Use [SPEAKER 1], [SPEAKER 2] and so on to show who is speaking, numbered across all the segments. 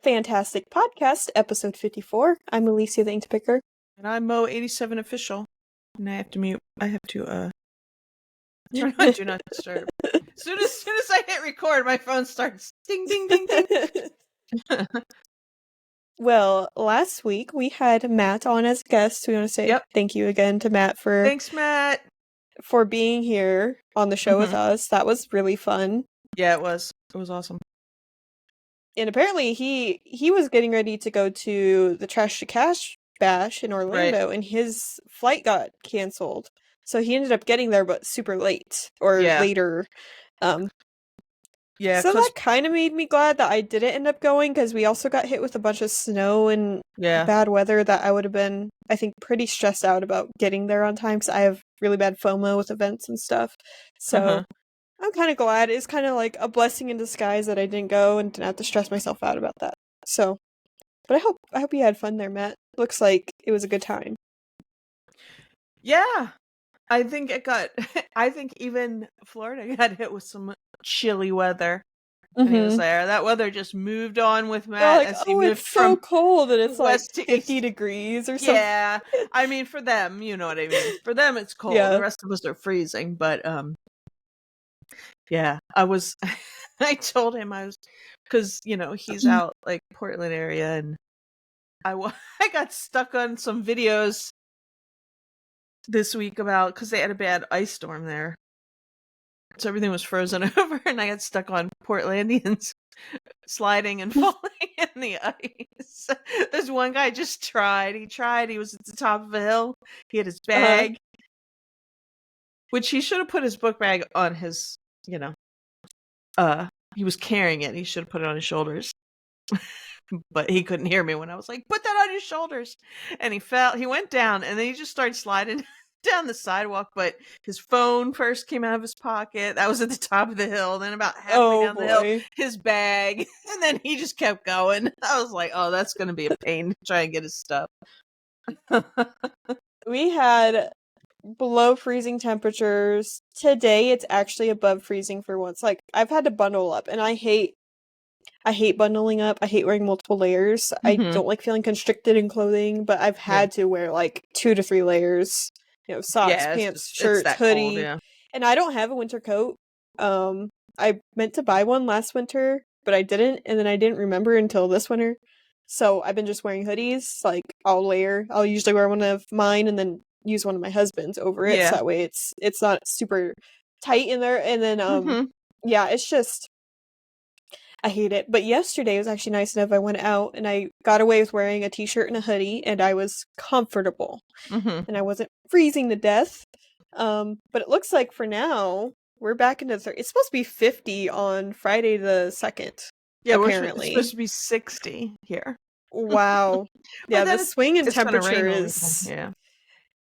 [SPEAKER 1] Fantastic Podcast, episode 54. I'm Alicia the Ink Picker.
[SPEAKER 2] And I'm Mo87 official. And I have to turn on Do Not Disturb. As soon as I hit record, my phone starts ding ding ding ding.
[SPEAKER 1] Well, last week we had Matt on as a guest. We want to say thank you again to Matt
[SPEAKER 2] Thanks, Matt,
[SPEAKER 1] for being here on the show with us. That was really fun.
[SPEAKER 2] Yeah, it was. It was awesome.
[SPEAKER 1] And apparently he was getting ready to go to the Trash to Cash bash in Orlando, and his flight got canceled. So he ended up getting there, but super late or later. So that kind of made me glad that I didn't end up going, because we also got hit with a bunch of snow and bad weather that I would have been, I think, pretty stressed out about getting there on time, because I have really bad FOMO with events and stuff. So I'm kind of glad. It's kind of like a blessing in disguise that I didn't go and didn't have to stress myself out about that. So, but I hope you had fun there, Matt. Looks like it was a good time.
[SPEAKER 2] Yeah. I think even Florida got hit with some chilly weather. And he was there. That weather just moved on with Matt as he moved from
[SPEAKER 1] cold, and it's
[SPEAKER 2] west
[SPEAKER 1] like
[SPEAKER 2] to
[SPEAKER 1] 50
[SPEAKER 2] east.
[SPEAKER 1] degrees or something.
[SPEAKER 2] Yeah. I mean, for them, you know what I mean. For them, it's cold. The rest of us are freezing. But yeah, I told him because he's out like Portland area, and I got stuck on some videos this week because they had a bad ice storm there. So everything was frozen over, and I got stuck on Portlandians sliding and falling in the ice. There's one guy just tried. He was at the top of a hill. He had his bag, which he should have put his book bag on his, he was carrying it. He should have put it on his shoulders. But he couldn't hear me when I was like, put that on your shoulders. And he fell. He went down, and then he just started sliding down the sidewalk. But his phone first came out of his pocket. That was at the top of the hill. Then about halfway down the hill, his bag. And then he just kept going. I was like, oh, that's going to be a pain to try and get his stuff.
[SPEAKER 1] We had below freezing temperatures. Today it's actually above freezing for once. Like, I've had to bundle up, and I hate bundling up. I hate wearing multiple layers. I don't like feeling constricted in clothing, but I've had to wear like 2 to 3 layers. Socks, pants, shirts, hoodie.
[SPEAKER 2] Cold,
[SPEAKER 1] and I don't have a winter coat. I meant to buy one last winter, but I didn't, and then I didn't remember until this winter. So I've been just wearing hoodies. Like, I'll usually wear one of mine and then use one of my husband's over it, so that way it's not super tight in there. And then it's just, I hate it. But yesterday was actually nice enough. I went out and I got away with wearing a t-shirt and a hoodie, and I was comfortable. And I wasn't freezing to death. But it looks like for now, we're back into it's supposed to be 50 on Friday the 2nd.
[SPEAKER 2] Yeah, apparently. It's supposed to be 60 here.
[SPEAKER 1] Wow. Yeah, the swing in temperature is...
[SPEAKER 2] Yeah.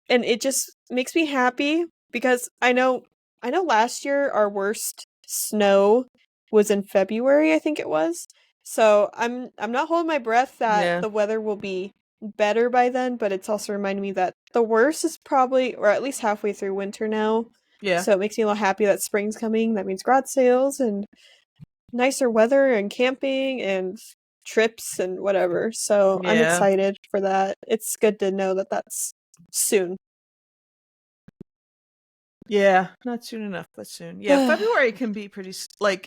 [SPEAKER 1] And it just makes me happy, because I know last year our worst snow was in February, I think it was. So I'm not holding my breath that the weather will be better by then, but it's also reminding me that the worst is probably, or at least halfway through winter now.
[SPEAKER 2] Yeah.
[SPEAKER 1] So it makes me a little happy that spring's coming. That means garage sales and nicer weather and camping and trips and whatever. So I'm excited for that. It's good to know that that's soon.
[SPEAKER 2] Yeah, not soon enough, but soon. Yeah, February can be pretty, like,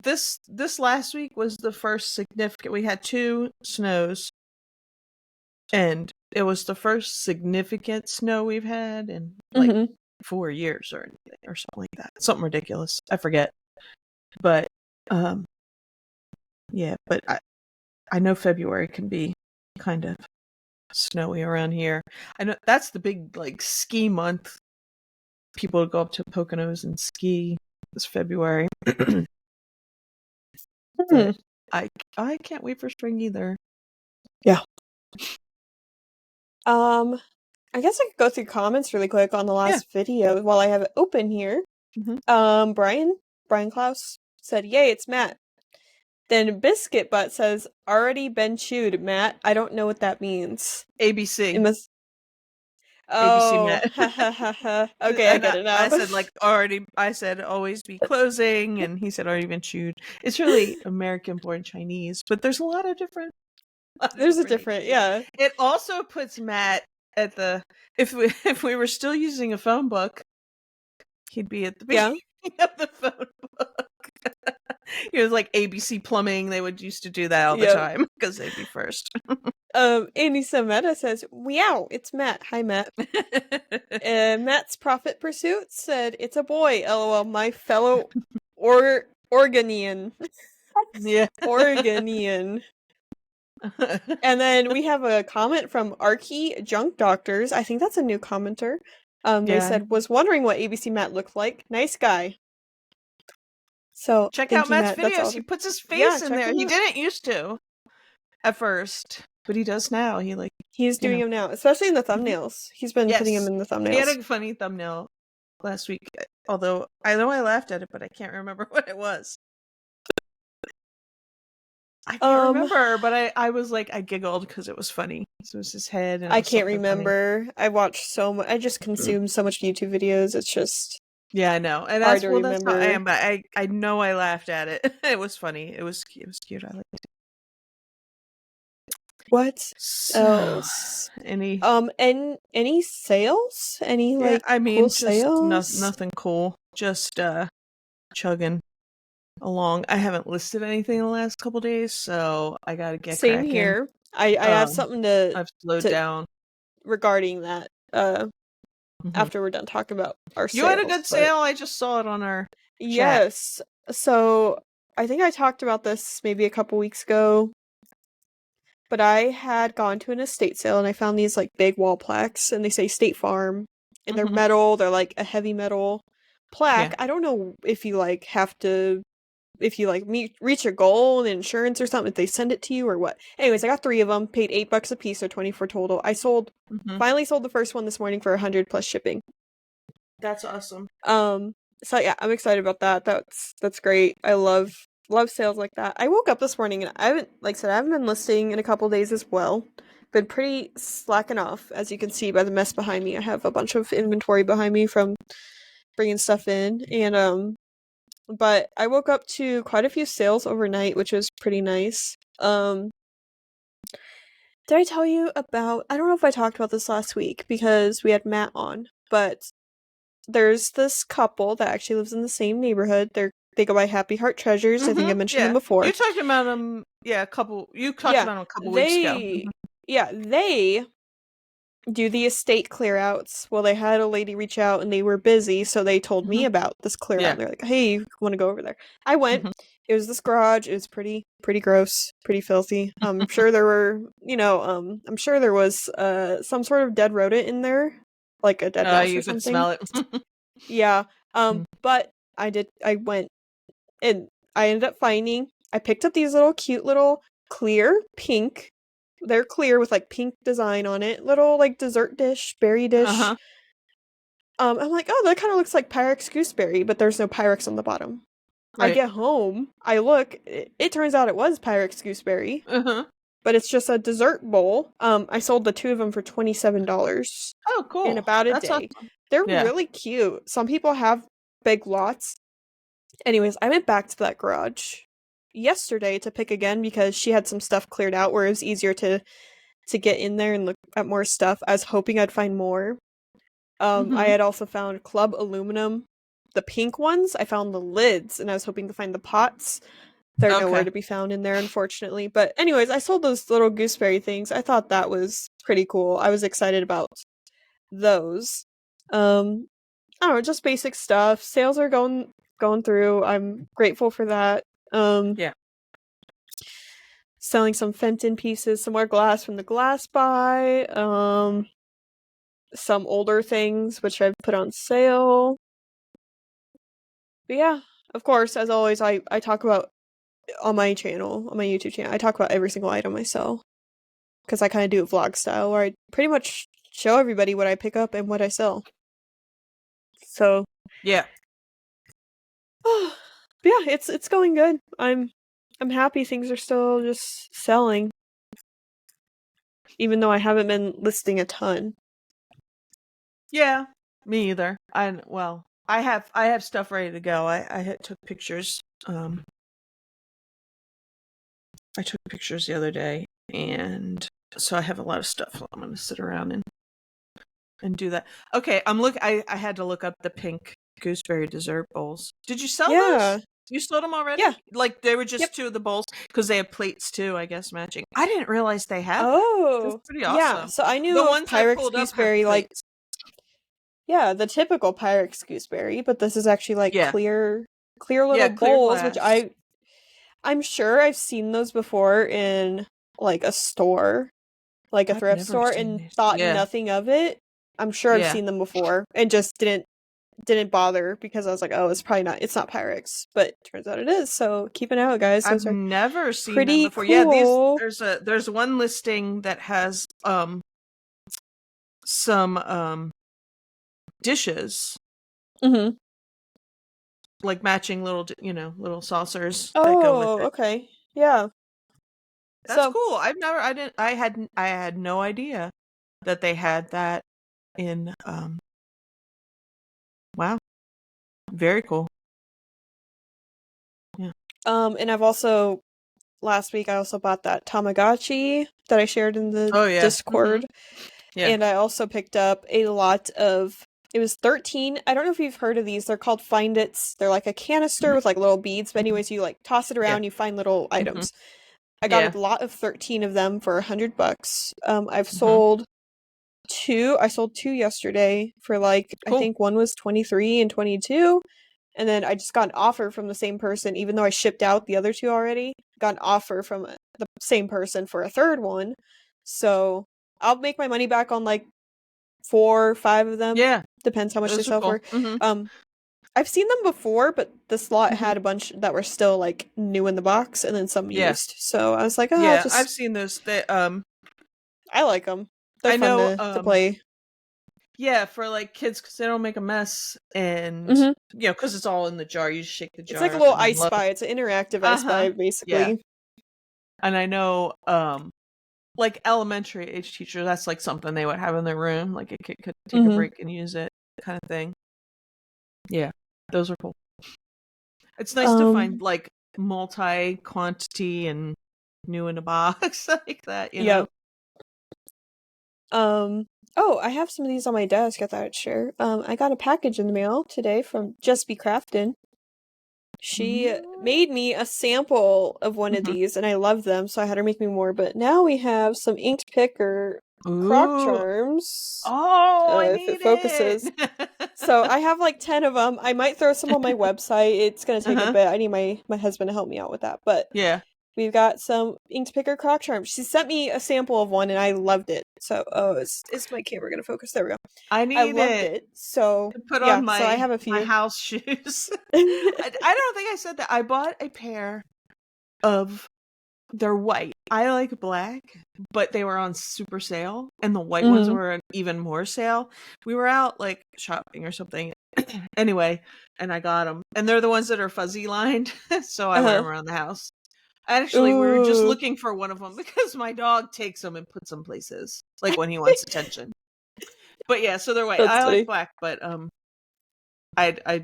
[SPEAKER 2] this last week was the first significant. We had 2 snows, and it was the first significant snow we've had in like 4 years or anything, or something like that. Something ridiculous. I forget. But but I know February can be kind of snowy around here. I know that's the big, like, ski month. People go up to Poconos and ski this February. But I can't wait for spring either.
[SPEAKER 1] Yeah. I guess I could go through comments really quick on the last video while I have it open here. Brian Klaus said, "Yay, it's Matt." Then Biscuit Butt says, "Already been chewed, Matt. I don't know what that means."
[SPEAKER 2] ABC.
[SPEAKER 1] It must...
[SPEAKER 2] ABC
[SPEAKER 1] Oh,
[SPEAKER 2] Met.
[SPEAKER 1] ha ha ha ha. Okay, I
[SPEAKER 2] And
[SPEAKER 1] get it
[SPEAKER 2] I
[SPEAKER 1] now.
[SPEAKER 2] said like already. I said always be closing, and he said already been chewed. It's really American-born Chinese, but there's a lot of
[SPEAKER 1] There's a
[SPEAKER 2] different
[SPEAKER 1] different,
[SPEAKER 2] ABCs.
[SPEAKER 1] yeah.
[SPEAKER 2] It also puts Matt at the if we were still using a phone book, he'd be at the beginning
[SPEAKER 1] Yeah.
[SPEAKER 2] of the phone book. He was like ABC Plumbing. They would used to do that all the
[SPEAKER 1] Yep.
[SPEAKER 2] time because they'd be first.
[SPEAKER 1] Andy Sameta says, "Meow, it's Matt. Hi, Matt." Matt's Profit Pursuit said, "It's a boy. LOL, my fellow Oregonian."
[SPEAKER 2] Yeah.
[SPEAKER 1] Oregonian. And then we have a comment from Arky Junk Doctors. I think that's a new commenter. They
[SPEAKER 2] Yeah.
[SPEAKER 1] said, "Was wondering what ABC Matt looked like. Nice guy." So
[SPEAKER 2] Check
[SPEAKER 1] thank
[SPEAKER 2] out
[SPEAKER 1] you,
[SPEAKER 2] Matt's
[SPEAKER 1] Matt. That's
[SPEAKER 2] videos. He
[SPEAKER 1] awesome.
[SPEAKER 2] puts his
[SPEAKER 1] Yeah,
[SPEAKER 2] face in
[SPEAKER 1] check
[SPEAKER 2] there.
[SPEAKER 1] him
[SPEAKER 2] He
[SPEAKER 1] out.
[SPEAKER 2] didn't used to at first, but he does now. He like,
[SPEAKER 1] He's
[SPEAKER 2] you
[SPEAKER 1] doing
[SPEAKER 2] know.
[SPEAKER 1] him now, especially in the
[SPEAKER 2] Mhm.
[SPEAKER 1] thumbnails. He's been putting him
[SPEAKER 2] Yes.
[SPEAKER 1] in the
[SPEAKER 2] He had
[SPEAKER 1] thumbnails.
[SPEAKER 2] a funny thumbnail last week, although I know I laughed at it, but I can't remember what it was. I can't
[SPEAKER 1] Um,
[SPEAKER 2] remember, but I was like, I giggled because it was funny. So it was his head and it
[SPEAKER 1] I
[SPEAKER 2] was
[SPEAKER 1] can't
[SPEAKER 2] something funny.
[SPEAKER 1] remember. I watched so much. I just consume so much YouTube videos. It's just
[SPEAKER 2] Yeah, I know. And
[SPEAKER 1] hard to
[SPEAKER 2] that's how I
[SPEAKER 1] remember.
[SPEAKER 2] am, but I know I laughed at it. It was funny. It was cute. I liked it.
[SPEAKER 1] What
[SPEAKER 2] So,
[SPEAKER 1] else?
[SPEAKER 2] any
[SPEAKER 1] And any sales? Any
[SPEAKER 2] yeah,
[SPEAKER 1] like
[SPEAKER 2] I
[SPEAKER 1] cool
[SPEAKER 2] mean, just
[SPEAKER 1] sales?
[SPEAKER 2] nothing cool. Just chugging along. I haven't listed anything in the last couple days, so I gotta get
[SPEAKER 1] Same
[SPEAKER 2] cracking.
[SPEAKER 1] here. I have something
[SPEAKER 2] I've slowed
[SPEAKER 1] to
[SPEAKER 2] down.
[SPEAKER 1] regarding that
[SPEAKER 2] Mhm.
[SPEAKER 1] after we're done talking about our
[SPEAKER 2] You had a
[SPEAKER 1] sales,
[SPEAKER 2] good
[SPEAKER 1] but
[SPEAKER 2] sale. I just saw it on our chat.
[SPEAKER 1] yes. So I think I talked about this maybe a couple weeks ago, but I had gone to an estate sale and I found these like big wall plaques and they say State Farm and they're
[SPEAKER 2] Mhm.
[SPEAKER 1] metal, they're like a heavy metal
[SPEAKER 2] Yeah.
[SPEAKER 1] plaque. I don't know if you like have to if you like reach your goal in insurance or something, if they send it to you or what. Anyways, I got 3 of them, paid $8 a piece, or 24 total. I
[SPEAKER 2] Mhm.
[SPEAKER 1] finally sold the first one this morning for 100 plus shipping.
[SPEAKER 2] That's awesome.
[SPEAKER 1] Um, so yeah, I'm excited about that. That's great. I love sales like that. I woke up this morning and I haven't, like I said, I haven't been listing in a couple days as well. Been pretty slacking off, as you can see by the mess behind me. I have a bunch of inventory behind me from bringing stuff in, and but I woke up to quite a few sales overnight, which was pretty nice. Did I tell you about? I don't know if I talked about this last week because we had Matt on, but there's this couple that actually lives in the same neighborhood. They go by Happy Heart Treasures. I think I
[SPEAKER 2] Mhm.
[SPEAKER 1] mentioned them
[SPEAKER 2] Yeah. You
[SPEAKER 1] before.
[SPEAKER 2] talked about them. Yeah, a couple. You talked
[SPEAKER 1] Yeah,
[SPEAKER 2] about them a couple weeks ago.
[SPEAKER 1] they yeah, they do the estate clear outs. Well, they had a lady reach out and they were busy, so they told me
[SPEAKER 2] Mhm.
[SPEAKER 1] about this clear out
[SPEAKER 2] Yeah.
[SPEAKER 1] and they're like, "Hey, you want to go over there?" I went.
[SPEAKER 2] Mhm.
[SPEAKER 1] It was this garage. It was pretty gross, pretty filthy. I'm sure there were, I'm sure there was some sort of dead rodent in there, like a dead mouse or
[SPEAKER 2] You could
[SPEAKER 1] something.
[SPEAKER 2] smell it.
[SPEAKER 1] Yeah.
[SPEAKER 2] Mm.
[SPEAKER 1] But I went and I ended up finding I picked up these little cute little clear pink. They're clear with like pink design on it. Little like dessert dish, berry dish.
[SPEAKER 2] Uh-huh.
[SPEAKER 1] I'm like, oh, that kind of looks like Pyrex gooseberry, but there's no Pyrex on the bottom. I
[SPEAKER 2] Right.
[SPEAKER 1] get home, I look, it turns out it was Pyrex gooseberry,
[SPEAKER 2] Uh-huh.
[SPEAKER 1] but it's just a dessert bowl. I sold the 2 of them for $27
[SPEAKER 2] Oh,
[SPEAKER 1] in
[SPEAKER 2] cool.
[SPEAKER 1] about a
[SPEAKER 2] That's
[SPEAKER 1] day.
[SPEAKER 2] awesome.
[SPEAKER 1] They're
[SPEAKER 2] Yeah.
[SPEAKER 1] really cute. Some people have big lots. Anyways, I went back to that garage yesterday to pick again because she had some stuff cleared out where it was easier to get in there and look at more stuff. I was hoping I'd find more. I
[SPEAKER 2] Mhm.
[SPEAKER 1] had also found club aluminum, the pink ones. I found the lids, and I was hoping to find the pots. They're nowhere
[SPEAKER 2] Okay.
[SPEAKER 1] to be found in there, unfortunately. But anyways, I sold those little gooseberry things. I thought that was pretty cool. I was excited about those. Um, I don't know, just basic stuff. Sales are going through. I'm grateful for that. Um,
[SPEAKER 2] Yeah.
[SPEAKER 1] selling some Fenton pieces, some more glass from the glass buy. Some older things which I've put on sale. But yeah, of course, as always, I talk about on my channel, on my YouTube channel, I talk about every single item I sell because I kind of do it vlog style, where I pretty much show everybody what I pick up and what I sell. So,
[SPEAKER 2] Yeah.
[SPEAKER 1] yeah, it's going good. I'm happy things are still just selling, even though I haven't been listing a ton.
[SPEAKER 2] Yeah, me either. I have stuff ready to go. Took pictures. I took pictures the other day, and so I have a lot of stuff. I'm going to sit around and do that. Okay, I had to look up the pink gooseberry dessert bowls. Did you sell those?
[SPEAKER 1] Yeah.
[SPEAKER 2] You sold them already?
[SPEAKER 1] Yeah.
[SPEAKER 2] Like they were
[SPEAKER 1] Yep.
[SPEAKER 2] just two of the bowls because they have plates too, I guess matching. I didn't realize they had that. That's
[SPEAKER 1] Oh.
[SPEAKER 2] pretty
[SPEAKER 1] Yeah.
[SPEAKER 2] awesome.
[SPEAKER 1] So I
[SPEAKER 2] The
[SPEAKER 1] knew of
[SPEAKER 2] ones I
[SPEAKER 1] Pyrex
[SPEAKER 2] pulled up have
[SPEAKER 1] gooseberry, like,
[SPEAKER 2] plates.
[SPEAKER 1] yeah, the typical Pyrex gooseberry, but this is actually like
[SPEAKER 2] Yeah,
[SPEAKER 1] clear
[SPEAKER 2] yeah,
[SPEAKER 1] little
[SPEAKER 2] clear
[SPEAKER 1] bowls, which
[SPEAKER 2] glass.
[SPEAKER 1] I'm sure I've seen those before in like a store, like a
[SPEAKER 2] I've
[SPEAKER 1] thrift
[SPEAKER 2] never
[SPEAKER 1] store,
[SPEAKER 2] seen
[SPEAKER 1] and
[SPEAKER 2] these.
[SPEAKER 1] thought
[SPEAKER 2] Yeah,
[SPEAKER 1] nothing of it. I'm sure I've
[SPEAKER 2] yeah.
[SPEAKER 1] seen them before and just didn't bother because I was like, oh, it's not Pyrex, but turns out it is. So keep an eye out, guys.
[SPEAKER 2] I've
[SPEAKER 1] Those are
[SPEAKER 2] never seen them
[SPEAKER 1] pretty
[SPEAKER 2] before. Yeah,
[SPEAKER 1] cool.
[SPEAKER 2] there's one listing that has some dishes
[SPEAKER 1] Mm-hmm.
[SPEAKER 2] like matching little little saucers that go with
[SPEAKER 1] Oh,
[SPEAKER 2] it.
[SPEAKER 1] okay. Yeah.
[SPEAKER 2] That's
[SPEAKER 1] So,
[SPEAKER 2] cool. I had no idea that they had that in wow, very cool. Yeah.
[SPEAKER 1] and I've also last week I also bought that Tamagotchi that I shared in the
[SPEAKER 2] Oh yeah. Mhm.
[SPEAKER 1] Discord,
[SPEAKER 2] Yeah.
[SPEAKER 1] and I also picked up a lot of. It was 13. I don't know if you've heard of these. They're called Find Its. They're like a canister
[SPEAKER 2] Mhm.
[SPEAKER 1] with like little beads, but
[SPEAKER 2] Mhm.
[SPEAKER 1] anyways, you like toss it
[SPEAKER 2] Yeah.
[SPEAKER 1] around, you find little
[SPEAKER 2] Mhm.
[SPEAKER 1] items. I got
[SPEAKER 2] Yeah.
[SPEAKER 1] a lot of 13 of them for $100. I've
[SPEAKER 2] Mhm.
[SPEAKER 1] sold two. I sold two yesterday for like I
[SPEAKER 2] Cool.
[SPEAKER 1] think one was 23 and 22. And then I just got an offer from the same person, even though I shipped out the other two already. Got an offer from the same person for a third one. So I'll make my money back on like four or five of them.
[SPEAKER 2] Yeah.
[SPEAKER 1] Depends how much they
[SPEAKER 2] Those are
[SPEAKER 1] sell
[SPEAKER 2] cool.
[SPEAKER 1] for.
[SPEAKER 2] Mhm.
[SPEAKER 1] Um, I've seen them before, but the slot
[SPEAKER 2] Mhm.
[SPEAKER 1] had a bunch that were still like new in the box and then some
[SPEAKER 2] Yeah.
[SPEAKER 1] used. So I was like, oh, I'll
[SPEAKER 2] Yeah, I've
[SPEAKER 1] just
[SPEAKER 2] seen those.
[SPEAKER 1] I like them. They're
[SPEAKER 2] I
[SPEAKER 1] fun
[SPEAKER 2] know
[SPEAKER 1] to play.
[SPEAKER 2] yeah, for like kids cuz they don't make a mess and
[SPEAKER 1] Hmm.
[SPEAKER 2] cuz it's all in the jar. You just shake the
[SPEAKER 1] It's like
[SPEAKER 2] jar
[SPEAKER 1] a
[SPEAKER 2] up
[SPEAKER 1] little
[SPEAKER 2] and then
[SPEAKER 1] I
[SPEAKER 2] load.
[SPEAKER 1] Spy. It's an interactive I
[SPEAKER 2] Uh-huh.
[SPEAKER 1] Spy,
[SPEAKER 2] Yeah.
[SPEAKER 1] basically.
[SPEAKER 2] And I know like elementary age teachers, that's like something they would have in their room, like a kid could take a
[SPEAKER 1] Hmm.
[SPEAKER 2] break and use it kind of thing. Yeah. Those are cool. It's nice to find
[SPEAKER 1] Um,
[SPEAKER 2] like multi-quantity and new in a box like that.
[SPEAKER 1] yep. Oh, I have some of these on my desk I thought I'd share. I got a package in the mail today from Just Be Crafted. She
[SPEAKER 2] Mm.
[SPEAKER 1] made me a sample of one of
[SPEAKER 2] Mhm.
[SPEAKER 1] these and I love them, so I had her make me more. But now we have some inked picker croc
[SPEAKER 2] Ooh.
[SPEAKER 1] charms.
[SPEAKER 2] Oh, I
[SPEAKER 1] If it
[SPEAKER 2] need
[SPEAKER 1] focuses.
[SPEAKER 2] it.
[SPEAKER 1] So I have like 10 of them. I might throw some on my website. It's gonna take a
[SPEAKER 2] Uh-huh.
[SPEAKER 1] bit. I need my husband to help me out with that. But
[SPEAKER 2] Yeah.
[SPEAKER 1] we've got some inked picker croc charms. She sent me a sample of one and I loved it. So, oh, is my camera gonna focus? There we go.
[SPEAKER 2] I
[SPEAKER 1] I
[SPEAKER 2] need
[SPEAKER 1] loved
[SPEAKER 2] it
[SPEAKER 1] it. So,
[SPEAKER 2] to put on
[SPEAKER 1] yeah, so I
[SPEAKER 2] my
[SPEAKER 1] have a
[SPEAKER 2] my
[SPEAKER 1] few.
[SPEAKER 2] house shoes. I don't think I said that. I bought a pair of they're white. I like black, but they were on super sale and the white ones
[SPEAKER 1] Mhm.
[SPEAKER 2] were on even more sale. We were out like shopping or something. Anyway, and I got them. And they're the ones that are fuzzy lined, so I wear
[SPEAKER 1] Uh-huh.
[SPEAKER 2] them around the house. Actually, we were just
[SPEAKER 1] Ooh,
[SPEAKER 2] looking for one of them because my dog takes them and puts them places, like when he wants attention. But yeah, so they're white.
[SPEAKER 1] that's
[SPEAKER 2] I like
[SPEAKER 1] funny.
[SPEAKER 2] black, but I I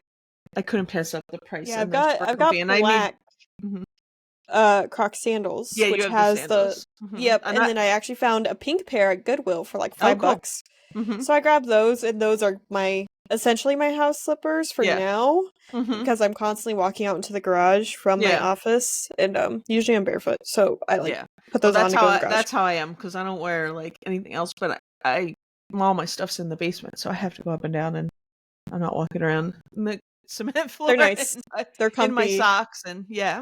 [SPEAKER 2] I couldn't pass up the price,
[SPEAKER 1] Yeah,
[SPEAKER 2] and they're super
[SPEAKER 1] I've
[SPEAKER 2] comfy.
[SPEAKER 1] got
[SPEAKER 2] And I need,
[SPEAKER 1] black
[SPEAKER 2] mhm.
[SPEAKER 1] Croc sandals,
[SPEAKER 2] Yeah, you
[SPEAKER 1] which
[SPEAKER 2] have the
[SPEAKER 1] has the
[SPEAKER 2] sandals,
[SPEAKER 1] yep,
[SPEAKER 2] and
[SPEAKER 1] and then I actually found a pink pair at Goodwill for like
[SPEAKER 2] oh,
[SPEAKER 1] five
[SPEAKER 2] cool.
[SPEAKER 1] bucks.
[SPEAKER 2] Hmm.
[SPEAKER 1] So I grabbed those, and those are my essentially my house slippers for
[SPEAKER 2] Yeah.
[SPEAKER 1] now
[SPEAKER 2] Hmm.
[SPEAKER 1] because I'm constantly walking out into the garage from my
[SPEAKER 2] Yeah.
[SPEAKER 1] office, and usually I'm barefoot, so I like
[SPEAKER 2] Yeah.
[SPEAKER 1] put
[SPEAKER 2] Well,
[SPEAKER 1] those on to go in the garage.
[SPEAKER 2] that's how I am because I don't wear like anything else. But all my stuff's in the basement, so I have to go up and down, and I'm not walking around in the cement floor
[SPEAKER 1] They're nice. They're
[SPEAKER 2] in my
[SPEAKER 1] comfy.
[SPEAKER 2] socks. And yeah.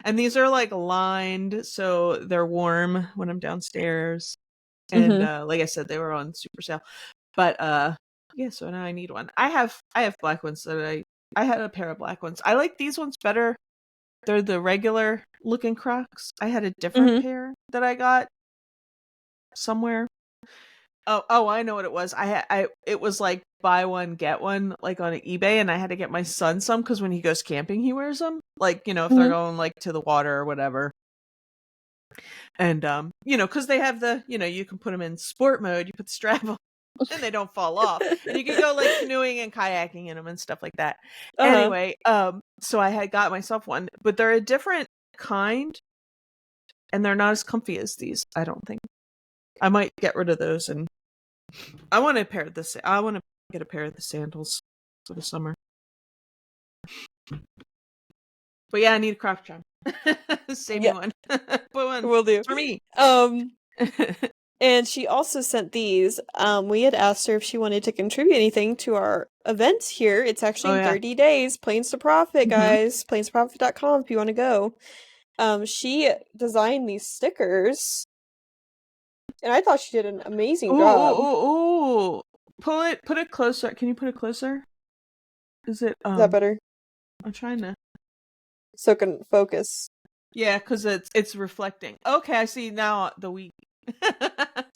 [SPEAKER 2] And these are like lined, so they're warm when I'm downstairs. And
[SPEAKER 1] Hmm.
[SPEAKER 2] like I said, they were on super sale. But yeah, so now I need one. I have black ones that I had a pair of black ones. I like these ones better. They're the regular looking Crocs. I had a different
[SPEAKER 1] Hmm.
[SPEAKER 2] pair that I got somewhere. Oh, I know what it was. I it was like buy one get one like on eBay, and I had to get my son some because when he goes camping, he wears them. Like if they're
[SPEAKER 1] Hmm.
[SPEAKER 2] going like to the water or whatever. And because they have the you can put them in sport mode. You put the strap on. and they don't fall off. And you can go like canoeing and kayaking in them and stuff like that.
[SPEAKER 1] Uh-huh.
[SPEAKER 2] Anyway, so I had got myself one, but they're a different kind and they're not as comfy as these, I don't think. I might get rid of those and I want to get a pair of the sandals for the summer. But yeah, I need a Croc charm. Save me one. Put one.
[SPEAKER 1] Will do.
[SPEAKER 2] It's for me.
[SPEAKER 1] And she also sent these. We had asked her if she wanted to contribute anything to our events here. It's actually in 30 days. Planes to Profit, guys. Planestoprofit.com if you want to go. She designed these stickers. And I thought she did an amazing job.
[SPEAKER 2] Ooh. Put it closer. Can you put it closer? Is that
[SPEAKER 1] better?
[SPEAKER 2] I'm trying to.
[SPEAKER 1] So it can focus.
[SPEAKER 2] Yeah, because it's reflecting. Okay, I see now the week.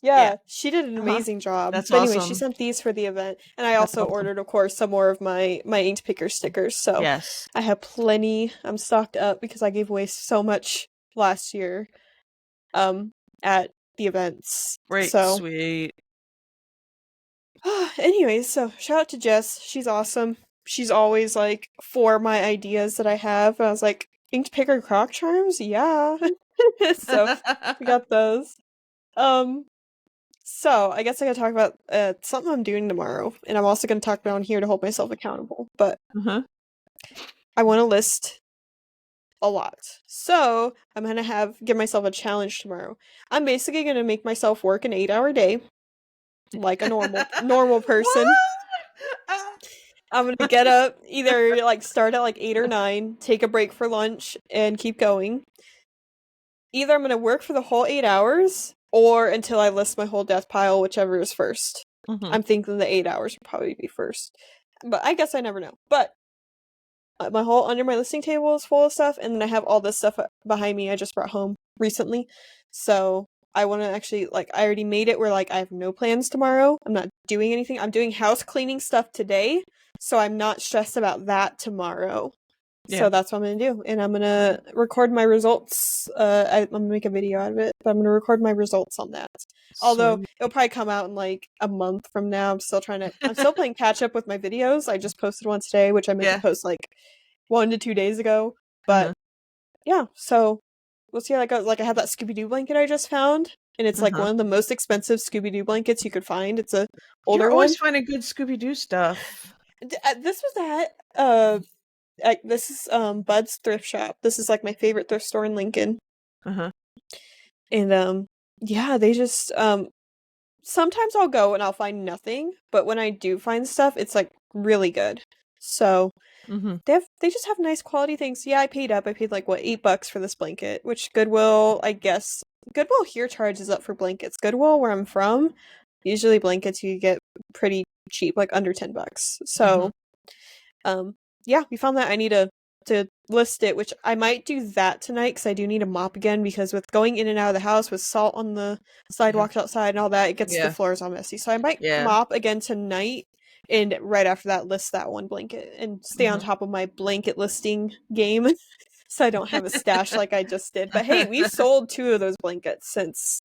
[SPEAKER 1] Yeah, she did an amazing job.
[SPEAKER 2] That's
[SPEAKER 1] but anyway,
[SPEAKER 2] awesome.
[SPEAKER 1] she sent these for the event. And I also ordered, of course, some more of my inked picker stickers. So
[SPEAKER 2] yes.
[SPEAKER 1] I have plenty. I'm stocked up because I gave away so much last year at the events.
[SPEAKER 2] Right,
[SPEAKER 1] so
[SPEAKER 2] sweet.
[SPEAKER 1] Anyways, so shout out to Jess. She's awesome. She's always like for my ideas that I have. I was like, inked picker croc charms? Yeah. So we got those. So I guess I gotta talk about something I'm doing tomorrow. And I'm also gonna talk about on here to hold myself accountable. But I wanna list a lot. So I'm gonna give myself a challenge tomorrow. I'm basically gonna make myself work an 8-hour day. Like a normal person. I'm gonna get up, either like start at like 8 or 9, take a break for lunch, and keep going. Either I'm gonna work for the whole 8 hours, or until I list my whole death pile, whichever is first. I'm thinking the 8 hours would probably be first. But I guess I never know. But my whole under my listing table is full of stuff, and then I have all this stuff behind me I just brought home recently. So I want to actually, like, I already made it where, like, I have no plans tomorrow. I'm not doing anything. I'm doing house cleaning stuff today, so I'm not stressed about that tomorrow. Yeah. So that's what I'm going to do. And I'm going to record my results. I'm going to make a video out of it, but I'm going to record my results on that. Although it'll probably come out in like a month from now. I'm still playing catch up with my videos. I just posted one today, which I meant to post like 1 to 2 days ago. But yeah, so we'll see how that goes. Like, I have that Scooby-Doo blanket I just found, and it's like one of the most expensive Scooby-Doo blankets you could find. It's a older
[SPEAKER 2] You're always
[SPEAKER 1] one.
[SPEAKER 2] finding good Scooby-Doo stuff.
[SPEAKER 1] This was this is Bud's thrift shop. This is like my favorite thrift store in Lincoln. And yeah, they just sometimes I'll go and I'll find nothing, but when I do find stuff, it's like really good. So they just have nice quality things. Yeah, I paid up. I paid like what, $8 for this blanket, which Goodwill, I guess Goodwill here charges up for blankets. Goodwill, where I'm from, usually blankets you get pretty cheap, like under $10. So yeah, we found that. I need to list it, which I might do that tonight because I do need a mop again, because with going in and out of the house with salt on the sidewalks outside and all that, it gets the floors all messy. So I might mop again tonight, and right after that list that one blanket and stay on top of my blanket listing game so I don't have a stash like I just did. But hey, we've sold 2 of those blankets since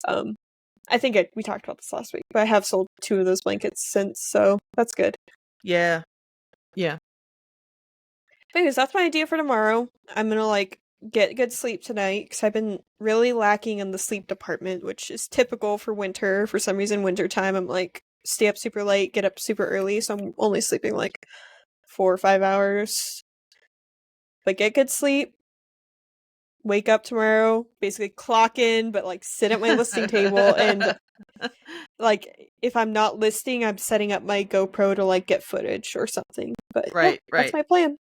[SPEAKER 1] I think we talked about this last week, but I have sold 2 of those blankets since, so that's good.
[SPEAKER 2] Yeah.
[SPEAKER 1] Anyways, that's my idea for tomorrow. I'm gonna like get good sleep tonight because I've been really lacking in the sleep department, which is typical for winter. For some reason, winter time, I'm like stay up super late, get up super early, so I'm only sleeping like 4 or 5 hours. But get good sleep. Wake up tomorrow, basically clock in, but like sit at my listing table, and like if I'm not listing, I'm setting up my GoPro to like get footage or something. But yeah, that's my plan.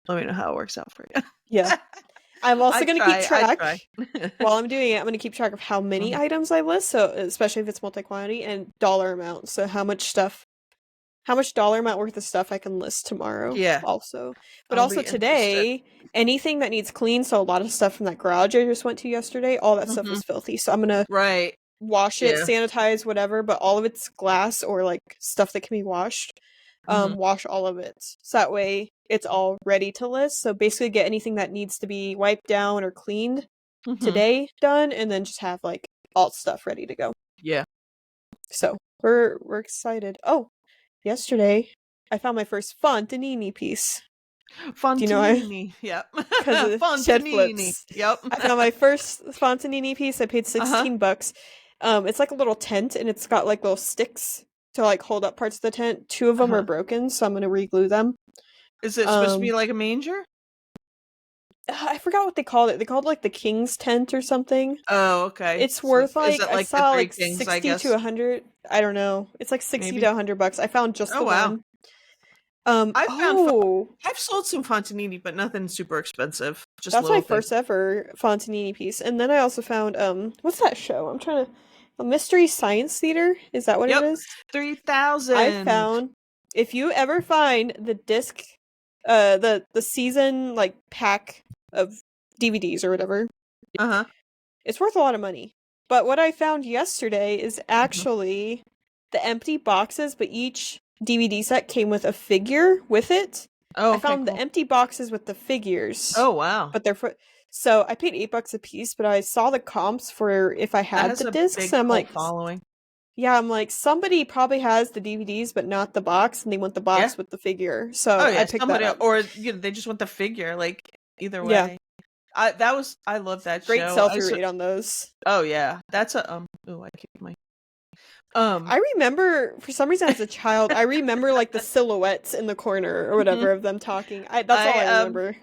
[SPEAKER 2] Let me know how it works out for you.
[SPEAKER 1] Yeah. I'm also going to keep track while I'm doing it. I'm going to keep track of how many items I list, so especially if it's multi-quantity, and dollar amount. So how much dollar amount worth of stuff I can list tomorrow.
[SPEAKER 2] Yeah.
[SPEAKER 1] Also. But also today, anything that needs clean, so a lot of stuff from that garage I just went to yesterday, all that stuff was filthy. So I'm going to wash it, sanitize, whatever, but all of it's glass or like stuff that can be washed. Wash all of it. So that way it's all ready to list. So basically get anything that needs to be wiped down or cleaned today done, and then just have like alt stuff ready to go.
[SPEAKER 2] Yeah.
[SPEAKER 1] So we're excited. Oh, yesterday I found my first Fontanini piece. Do you know
[SPEAKER 2] Fontanini. Yep.
[SPEAKER 1] because of Shed
[SPEAKER 2] Fontanini.
[SPEAKER 1] Flips.
[SPEAKER 2] Yep.
[SPEAKER 1] I found my first Fontanini piece. I paid
[SPEAKER 2] Uh-huh.
[SPEAKER 1] $16. It's like a little tent, and it's got like little sticks to like hold up parts of the tent. Two of them are
[SPEAKER 2] Uh-huh.
[SPEAKER 1] broken, so I'm gonna reglue them.
[SPEAKER 2] Is it supposed to be
[SPEAKER 1] Um,
[SPEAKER 2] like a manger?
[SPEAKER 1] I forgot what they called it. They called it like the King's Tent or something.
[SPEAKER 2] Oh, okay.
[SPEAKER 1] It's
[SPEAKER 2] So
[SPEAKER 1] worth
[SPEAKER 2] is
[SPEAKER 1] like
[SPEAKER 2] it
[SPEAKER 1] I
[SPEAKER 2] like the
[SPEAKER 1] saw
[SPEAKER 2] Three
[SPEAKER 1] like
[SPEAKER 2] Kings, I
[SPEAKER 1] 60 to
[SPEAKER 2] guess?
[SPEAKER 1] 100. I don't know. It's like 60 to
[SPEAKER 2] Maybe.
[SPEAKER 1] $100. I found just
[SPEAKER 2] Oh,
[SPEAKER 1] the
[SPEAKER 2] wow.
[SPEAKER 1] one.
[SPEAKER 2] I found
[SPEAKER 1] Oh,
[SPEAKER 2] I've sold some Fontanini, but nothing super expensive. Just
[SPEAKER 1] that's my
[SPEAKER 2] little things.
[SPEAKER 1] first ever Fontanini piece. And then I also found what's that show? I'm trying to a Mystery Science Theater? Is that what it
[SPEAKER 2] Yep.
[SPEAKER 1] is? I
[SPEAKER 2] 3,000.
[SPEAKER 1] found if you ever find the disc the season like pack of DVDs or whatever,
[SPEAKER 2] Uh-huh.
[SPEAKER 1] it's worth a lot of money. But what I found yesterday is
[SPEAKER 2] Mhm.
[SPEAKER 1] actually the empty boxes, but each DVD set came with a figure with it.
[SPEAKER 2] Oh,
[SPEAKER 1] I
[SPEAKER 2] okay,
[SPEAKER 1] found the
[SPEAKER 2] cool.
[SPEAKER 1] empty boxes with the figures,
[SPEAKER 2] Oh, wow.
[SPEAKER 1] but they're for so I paid $8 a piece, but I saw the comps for if I
[SPEAKER 2] That
[SPEAKER 1] had
[SPEAKER 2] has
[SPEAKER 1] the
[SPEAKER 2] a
[SPEAKER 1] discs,
[SPEAKER 2] big
[SPEAKER 1] and I'm
[SPEAKER 2] cult
[SPEAKER 1] like,
[SPEAKER 2] following.
[SPEAKER 1] yeah, I'm like, somebody probably has the DVDs, but not the box, and they want the
[SPEAKER 2] Yeah.
[SPEAKER 1] box with the figure.
[SPEAKER 2] Oh,
[SPEAKER 1] So I
[SPEAKER 2] yeah.
[SPEAKER 1] picked that
[SPEAKER 2] Somebody,
[SPEAKER 1] up.
[SPEAKER 2] or they just want the figure. Like either
[SPEAKER 1] Yeah,
[SPEAKER 2] way. I love that
[SPEAKER 1] great
[SPEAKER 2] show.
[SPEAKER 1] sell-through rate on those.
[SPEAKER 2] Oh yeah, that's a Oh, I keep my um.
[SPEAKER 1] I remember, for some reason, as a child, I remember like the silhouettes in the corner or
[SPEAKER 2] Mhm.
[SPEAKER 1] whatever of them talking. That's all
[SPEAKER 2] I
[SPEAKER 1] I remember.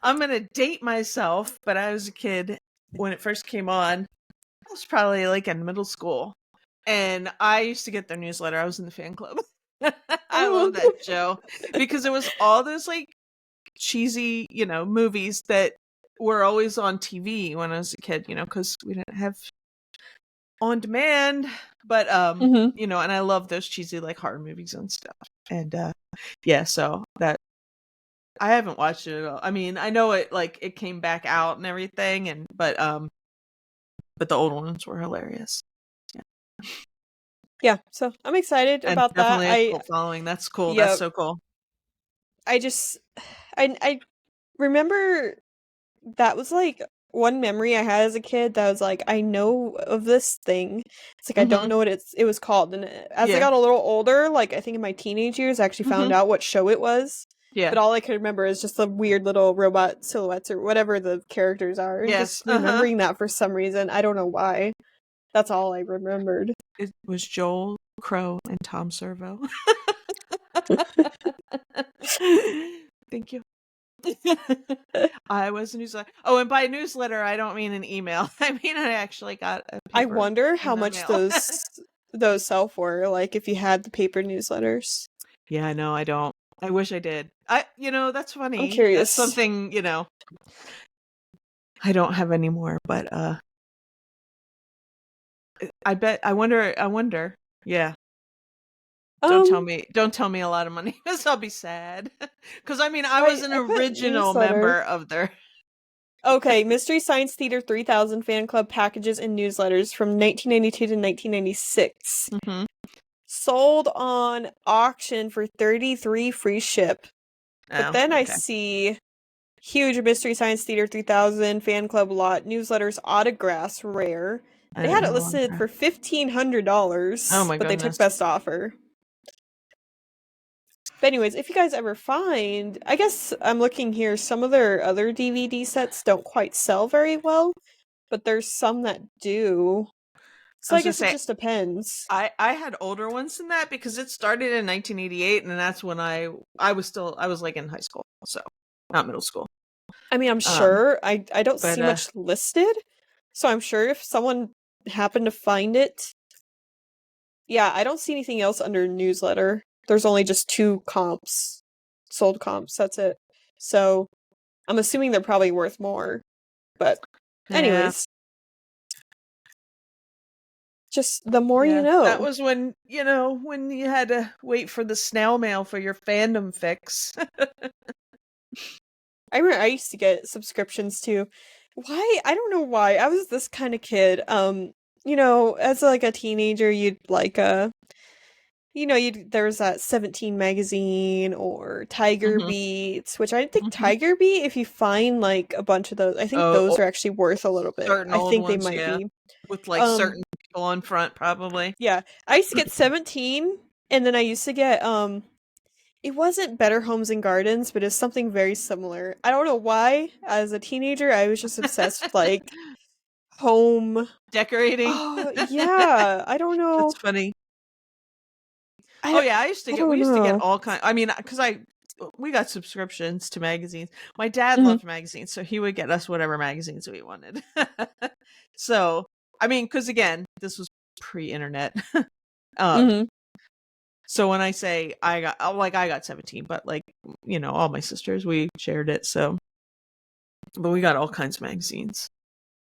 [SPEAKER 2] I'm gonna date myself, but I was a kid when it first came on. I was probably like in middle school, and I used to get their newsletter. I was in the fan club. I
[SPEAKER 1] Oh,
[SPEAKER 2] love that show because it was all those like cheesy, movies that were always on TV when I was a kid. Because we didn't have on demand, but
[SPEAKER 1] hmm.
[SPEAKER 2] and I love those cheesy like horror movies and stuff. And yeah, so that I haven't watched it at all. I mean, I know it came back out and everything, and but the old ones were hilarious. Yeah.
[SPEAKER 1] Yeah, so I'm excited
[SPEAKER 2] And
[SPEAKER 1] about that.
[SPEAKER 2] definitely a cult following. That's cool. That's
[SPEAKER 1] Yeah,
[SPEAKER 2] so cool.
[SPEAKER 1] I just, I remember that was like one memory I had as a kid that was like, I know of this thing. It's like I don't
[SPEAKER 2] Mhm.
[SPEAKER 1] know what it was called. And as I
[SPEAKER 2] Yeah.
[SPEAKER 1] got a little older, like I think in my teenage years, I actually found
[SPEAKER 2] Mhm.
[SPEAKER 1] out what show it was.
[SPEAKER 2] Yeah.
[SPEAKER 1] But all I could remember is just the weird little robot silhouettes or whatever the characters are. And
[SPEAKER 2] Yes.
[SPEAKER 1] just
[SPEAKER 2] Uh-huh.
[SPEAKER 1] remembering that for some reason. I don't know why. That's all I remembered.
[SPEAKER 2] It was Joel Crow and Tom Servo. Thank you. I was a newsletter. Oh, and by newsletter, I don't mean an email. I mean I actually got a
[SPEAKER 1] I
[SPEAKER 2] paper
[SPEAKER 1] wonder
[SPEAKER 2] in
[SPEAKER 1] how
[SPEAKER 2] the
[SPEAKER 1] much
[SPEAKER 2] mail.
[SPEAKER 1] those sell for, like if you had the paper newsletters.
[SPEAKER 2] Yeah, no, I don't. I wish I did. That's
[SPEAKER 1] I'm
[SPEAKER 2] funny. That's
[SPEAKER 1] curious.
[SPEAKER 2] something, I don't have anymore, but I wonder. Yeah.
[SPEAKER 1] Um,
[SPEAKER 2] Don't tell me a lot of money cuz I'll be sad. Cuz I mean, I was an
[SPEAKER 1] I put
[SPEAKER 2] original
[SPEAKER 1] newsletter.
[SPEAKER 2] member of their
[SPEAKER 1] Okay, Mystery Science Theater 3000 fan club packages and newsletters from 1992 to 1996.
[SPEAKER 2] Mhm.
[SPEAKER 1] Sold on auction for 33 free ship. But
[SPEAKER 2] Oh,
[SPEAKER 1] then I
[SPEAKER 2] okay.
[SPEAKER 1] see huge Mystery Science Theater 3000 fan club lot newsletters autographs rare.
[SPEAKER 2] I
[SPEAKER 1] They
[SPEAKER 2] didn't
[SPEAKER 1] had it
[SPEAKER 2] have
[SPEAKER 1] listed
[SPEAKER 2] autograph.
[SPEAKER 1] for
[SPEAKER 2] Oh
[SPEAKER 1] $1,500,
[SPEAKER 2] my
[SPEAKER 1] but they took
[SPEAKER 2] goodness.
[SPEAKER 1] best offer. But anyways, if you guys ever find, I guess I'm looking here, some of their other DVD sets don't quite sell very well, but there's some that do.
[SPEAKER 2] I
[SPEAKER 1] So I
[SPEAKER 2] was gonna
[SPEAKER 1] guess it
[SPEAKER 2] say
[SPEAKER 1] just depends.
[SPEAKER 2] I had older ones than that because it started in 1988, and that's when I was like in high school, so not middle school.
[SPEAKER 1] I mean, I'm
[SPEAKER 2] Um,
[SPEAKER 1] sure I don't
[SPEAKER 2] but
[SPEAKER 1] see much listed, so I'm sure if someone happened to find it, yeah, I don't see anything else under newsletter. There's only just two comps, sold comps, that's it. So I'm assuming they're probably worth more. But
[SPEAKER 2] yeah,
[SPEAKER 1] anyways, just the more you
[SPEAKER 2] yeah, that
[SPEAKER 1] know.
[SPEAKER 2] was when you had to wait for the snail mail for your fandom fix.
[SPEAKER 1] I remember I used to get subscriptions to. Why? I don't know why. I was this kind of kid. As like a teenager, you'd like there was that 17 magazine or Tiger
[SPEAKER 2] Mhm,
[SPEAKER 1] Beats, which I think
[SPEAKER 2] mhm.
[SPEAKER 1] Tiger Beat, if you find like a bunch of those, I think
[SPEAKER 2] Oh,
[SPEAKER 1] those are actually worth a little bit.
[SPEAKER 2] certain
[SPEAKER 1] I
[SPEAKER 2] old
[SPEAKER 1] think they
[SPEAKER 2] ones,
[SPEAKER 1] might
[SPEAKER 2] yeah,
[SPEAKER 1] be.
[SPEAKER 2] with like
[SPEAKER 1] Um,
[SPEAKER 2] certain on front, probably.
[SPEAKER 1] Yeah, I used to get 17, and then I used to get it wasn't Better Homes and Gardens, but it's something very similar. I don't know why. As a teenager, I was just obsessed with like home.
[SPEAKER 2] Decorating.
[SPEAKER 1] Oh yeah, I don't know.
[SPEAKER 2] That's funny. Oh
[SPEAKER 1] I
[SPEAKER 2] yeah,
[SPEAKER 1] I
[SPEAKER 2] we
[SPEAKER 1] don't
[SPEAKER 2] used to get
[SPEAKER 1] know.
[SPEAKER 2] all kind. I mean, because we got subscriptions to magazines. My dad
[SPEAKER 1] Hmm.
[SPEAKER 2] loved magazines, so he would get us whatever magazines we wanted. So, I mean, because again, this was pre-internet. um,
[SPEAKER 1] Hmm.
[SPEAKER 2] so when I say I got 17, but like all my sisters we shared it. So, but we got all kinds of magazines.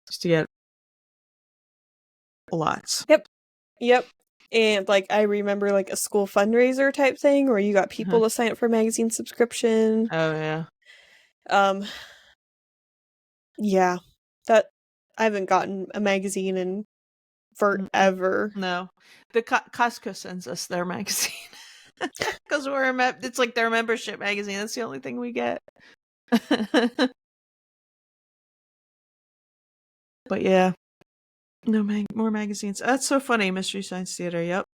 [SPEAKER 2] Used to get lots.
[SPEAKER 1] Yep. Yep. And like I remember like a school fundraiser type thing where you got
[SPEAKER 2] Uh-huh.
[SPEAKER 1] people to sign up for a magazine subscription.
[SPEAKER 2] Oh yeah.
[SPEAKER 1] Um yeah. That I haven't gotten a magazine in
[SPEAKER 2] Mm-mm.
[SPEAKER 1] forever.
[SPEAKER 2] No, the Costco sends us their magazine because it's like their membership magazine. That's the only thing we get. But yeah, no more magazines. That's so funny. Mystery Science Theater. Yep.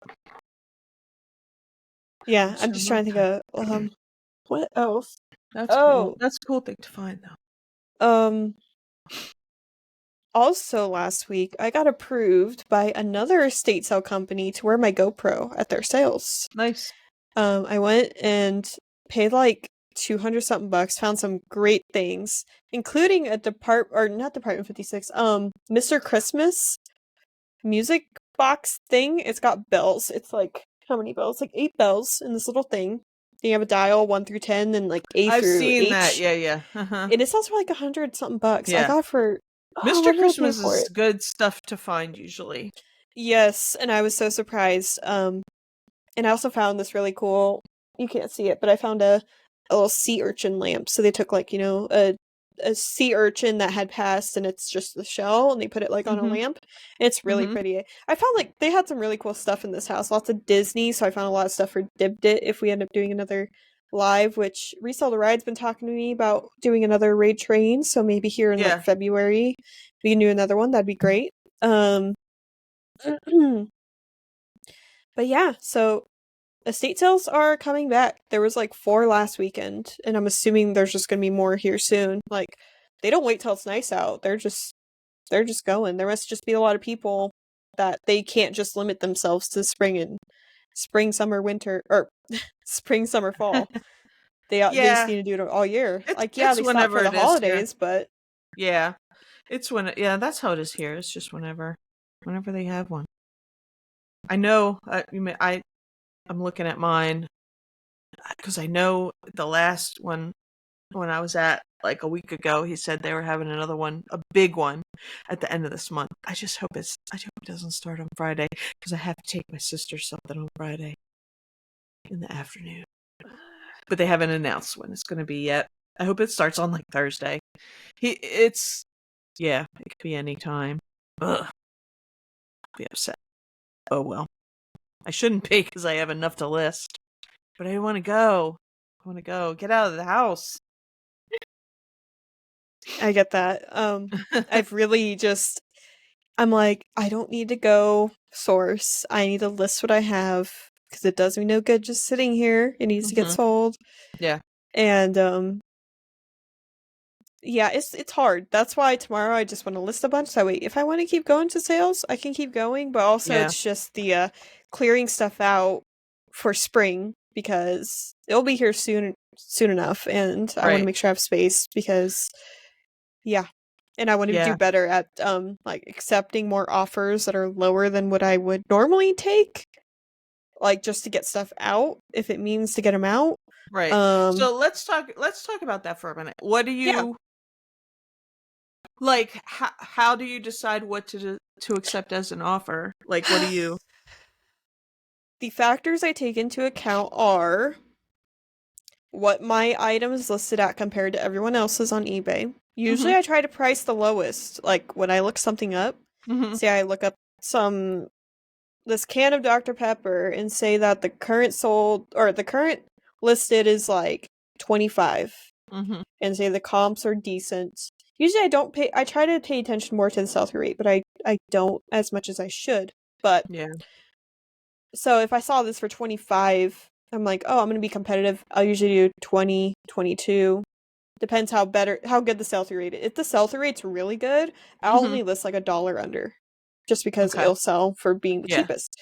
[SPEAKER 1] Yeah,
[SPEAKER 2] That's
[SPEAKER 1] I'm
[SPEAKER 2] from
[SPEAKER 1] just
[SPEAKER 2] my
[SPEAKER 1] trying to think
[SPEAKER 2] time.
[SPEAKER 1] of what else?
[SPEAKER 2] That's cool.
[SPEAKER 1] Oh,
[SPEAKER 2] That's a cool thing to find though.
[SPEAKER 1] um also last week I got approved by another estate sale company to wear my GoPro at their sales.
[SPEAKER 2] Nice.
[SPEAKER 1] I went and paid like 200 something bucks, found some great things, including a or not Department 56, Mr. Christmas music box thing. It's got bells. It's like how many bells? Like 8 bells in this little thing. You have a dial 1 through 10 and like A
[SPEAKER 2] I've
[SPEAKER 1] through
[SPEAKER 2] seen that.
[SPEAKER 1] H.
[SPEAKER 2] Yeah, yeah. Uh-huh.
[SPEAKER 1] And it sells for like 100 something bucks. I
[SPEAKER 2] Yeah.
[SPEAKER 1] got for
[SPEAKER 2] Mr.
[SPEAKER 1] what did I pay
[SPEAKER 2] Christmas
[SPEAKER 1] for
[SPEAKER 2] is
[SPEAKER 1] it?
[SPEAKER 2] good stuff to find usually.
[SPEAKER 1] Yes, and I was so surprised. And I also found this really cool, you can't see it, but I found a little sea urchin lamp. So they took like, a sea urchin that had passed and it's just the shell and they put it like on a
[SPEAKER 2] Mhm.
[SPEAKER 1] lamp. And it's really
[SPEAKER 2] Mhm.
[SPEAKER 1] pretty. I found like they had some really cool stuff in this house. Lots of Disney, so I found a lot of stuff for Dibbed It if we end up doing another live, which Resell the Ride's been talking to me about doing another raid train, so maybe here in like
[SPEAKER 2] Yeah.
[SPEAKER 1] February we can do another one. That'd be great. But yeah, so estate sales are coming back. There was like 4 last weekend, and I'm assuming there's just gonna be more here soon. Like they don't wait till it's nice out. They're just going. There must just be a lot of people that they can't just limit themselves to spring, summer, winter, or spring, summer, fall. They just
[SPEAKER 2] Yeah.
[SPEAKER 1] need to do it all year. Like yeah,
[SPEAKER 2] It's
[SPEAKER 1] they stop
[SPEAKER 2] whenever
[SPEAKER 1] for the
[SPEAKER 2] it is here.
[SPEAKER 1] holidays, but
[SPEAKER 2] Yeah. Yeah, that's how it is here. It's just whenever they have one. I know I'm looking at mine because I know the last one when I was at like a week ago, he said they were having another one, a big one, at the end of this month. I hope it doesn't start on Friday because I have to take my sister something on Friday in the afternoon. But they haven't announced when it's going to be yet. I hope it starts on like Thursday. It's yeah, it could be any time. Ugh, be upset. Oh well, I shouldn't be because I have enough to list. But I want to go. I want to go. Get out of the house.
[SPEAKER 1] I get that. I've really just I'm like, I don't need to go source. I need to list what I have because it does me no good just sitting here. It needs to get
[SPEAKER 2] Hmm.
[SPEAKER 1] sold.
[SPEAKER 2] Yeah.
[SPEAKER 1] And yeah, it's hard. That's why tomorrow I just want to list a bunch. So wait, if I want to keep going to sales, I can keep going, but also
[SPEAKER 2] Yeah.
[SPEAKER 1] it's just the clearing stuff out for spring because it'll be here soon enough and I want to
[SPEAKER 2] Right.
[SPEAKER 1] make sure I have space because yeah. And I want to do
[SPEAKER 2] Yeah.
[SPEAKER 1] better at like accepting more offers that are lower than what I would normally take, like just to get stuff out if it means to get them out.
[SPEAKER 2] Right.
[SPEAKER 1] Um
[SPEAKER 2] So let's talk about that for a minute. What do
[SPEAKER 1] yeah.
[SPEAKER 2] you like how do you decide what to accept as an offer? Like what do you
[SPEAKER 1] The factors I take into account are what my item is listed at compared to everyone else's on eBay. Usually
[SPEAKER 2] Mhm.
[SPEAKER 1] I try to price the lowest. Like when I look something up,
[SPEAKER 2] Mhm.
[SPEAKER 1] say I look up this can of Dr. Pepper and say that the current listed is like 25
[SPEAKER 2] Mhm.
[SPEAKER 1] and say the comps are decent. Usually I try to pay attention more to the sell-through rate, but I don't as much as I should. But
[SPEAKER 2] Yeah.
[SPEAKER 1] so if I saw this for 25, I'm like, oh, I'm going to be competitive. I'll usually do 20, 22. Depends how good the sell-through rate is. If the sell-through rate's really good, I'll
[SPEAKER 2] Mhm.
[SPEAKER 1] only list like $1 under, just because
[SPEAKER 2] Okay.
[SPEAKER 1] it'll sell for being the
[SPEAKER 2] Yeah.
[SPEAKER 1] cheapest.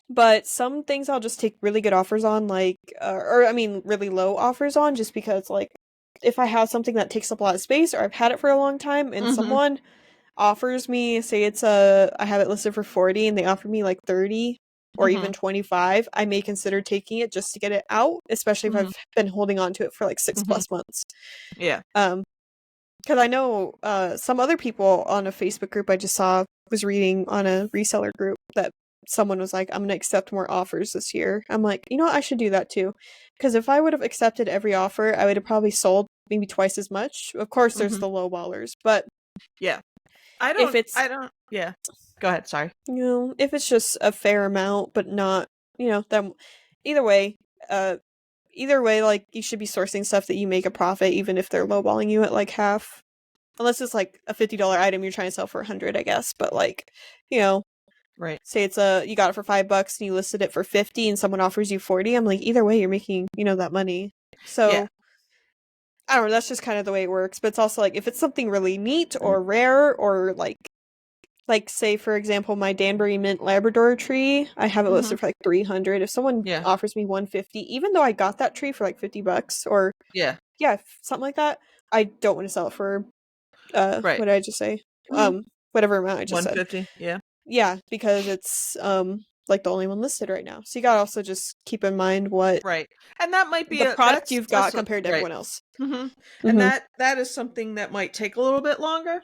[SPEAKER 1] But some things I'll just take really good offers on, like, or I mean, really low offers on, just because, like, if I have something that takes up a lot of space, or I've had it for a long time, and
[SPEAKER 2] Mhm.
[SPEAKER 1] someone offers me, say I have it listed for 40, and they offer me like 30 or
[SPEAKER 2] Mhm.
[SPEAKER 1] even 25, I may consider taking it just to get it out, especially if
[SPEAKER 2] Mhm.
[SPEAKER 1] I've been holding on to it for like six
[SPEAKER 2] Mhm.
[SPEAKER 1] plus months.
[SPEAKER 2] Yeah.
[SPEAKER 1] Um, because I know some other people on a Facebook group I just saw was reading on a reseller group that someone was like, I'm going to accept more offers this year. I'm like, you know what? I should do that too. Because if I would have accepted every offer, I would have probably sold maybe twice as much. Of course, there's
[SPEAKER 2] Mhm.
[SPEAKER 1] the low ballers, but
[SPEAKER 2] Yeah.
[SPEAKER 1] if it's,
[SPEAKER 2] Yeah. Go ahead, sorry.
[SPEAKER 1] if it's just a fair amount, but not, then either way, uh, like you should be sourcing stuff that you make a profit, even if they're lowballing you at like half. Unless it's like a $50 item you're trying to sell for 100, I guess. But like, you know,
[SPEAKER 2] Right.
[SPEAKER 1] say you got it for $5 and you listed it for 50 and someone offers you 40. I'm like, either way, you're making, that money.
[SPEAKER 2] Yeah.
[SPEAKER 1] So I don't know, that's just kind of the way it works. But it's also like if it's something really neat
[SPEAKER 2] Mm.
[SPEAKER 1] or rare or like say for example my Danbury Mint Labrador tree, I have it
[SPEAKER 2] Mhm.
[SPEAKER 1] listed for like 300. If someone
[SPEAKER 2] Yeah.
[SPEAKER 1] offers me 150, even though I got that tree for like $50 or
[SPEAKER 2] Yeah.
[SPEAKER 1] yeah, something like that, I don't want to sell it for
[SPEAKER 2] Right.
[SPEAKER 1] what did I just say?
[SPEAKER 2] Mhm.
[SPEAKER 1] Whatever amount I just said.
[SPEAKER 2] 150. Yeah.
[SPEAKER 1] Yeah, because it's like the only one listed right now. So you gotta also just keep in mind what
[SPEAKER 2] Right. And that might be
[SPEAKER 1] the
[SPEAKER 2] a
[SPEAKER 1] product you've got compared to
[SPEAKER 2] right.
[SPEAKER 1] everyone else.
[SPEAKER 2] Mhm. And
[SPEAKER 1] Mhm.
[SPEAKER 2] that is something that might take a little bit longer,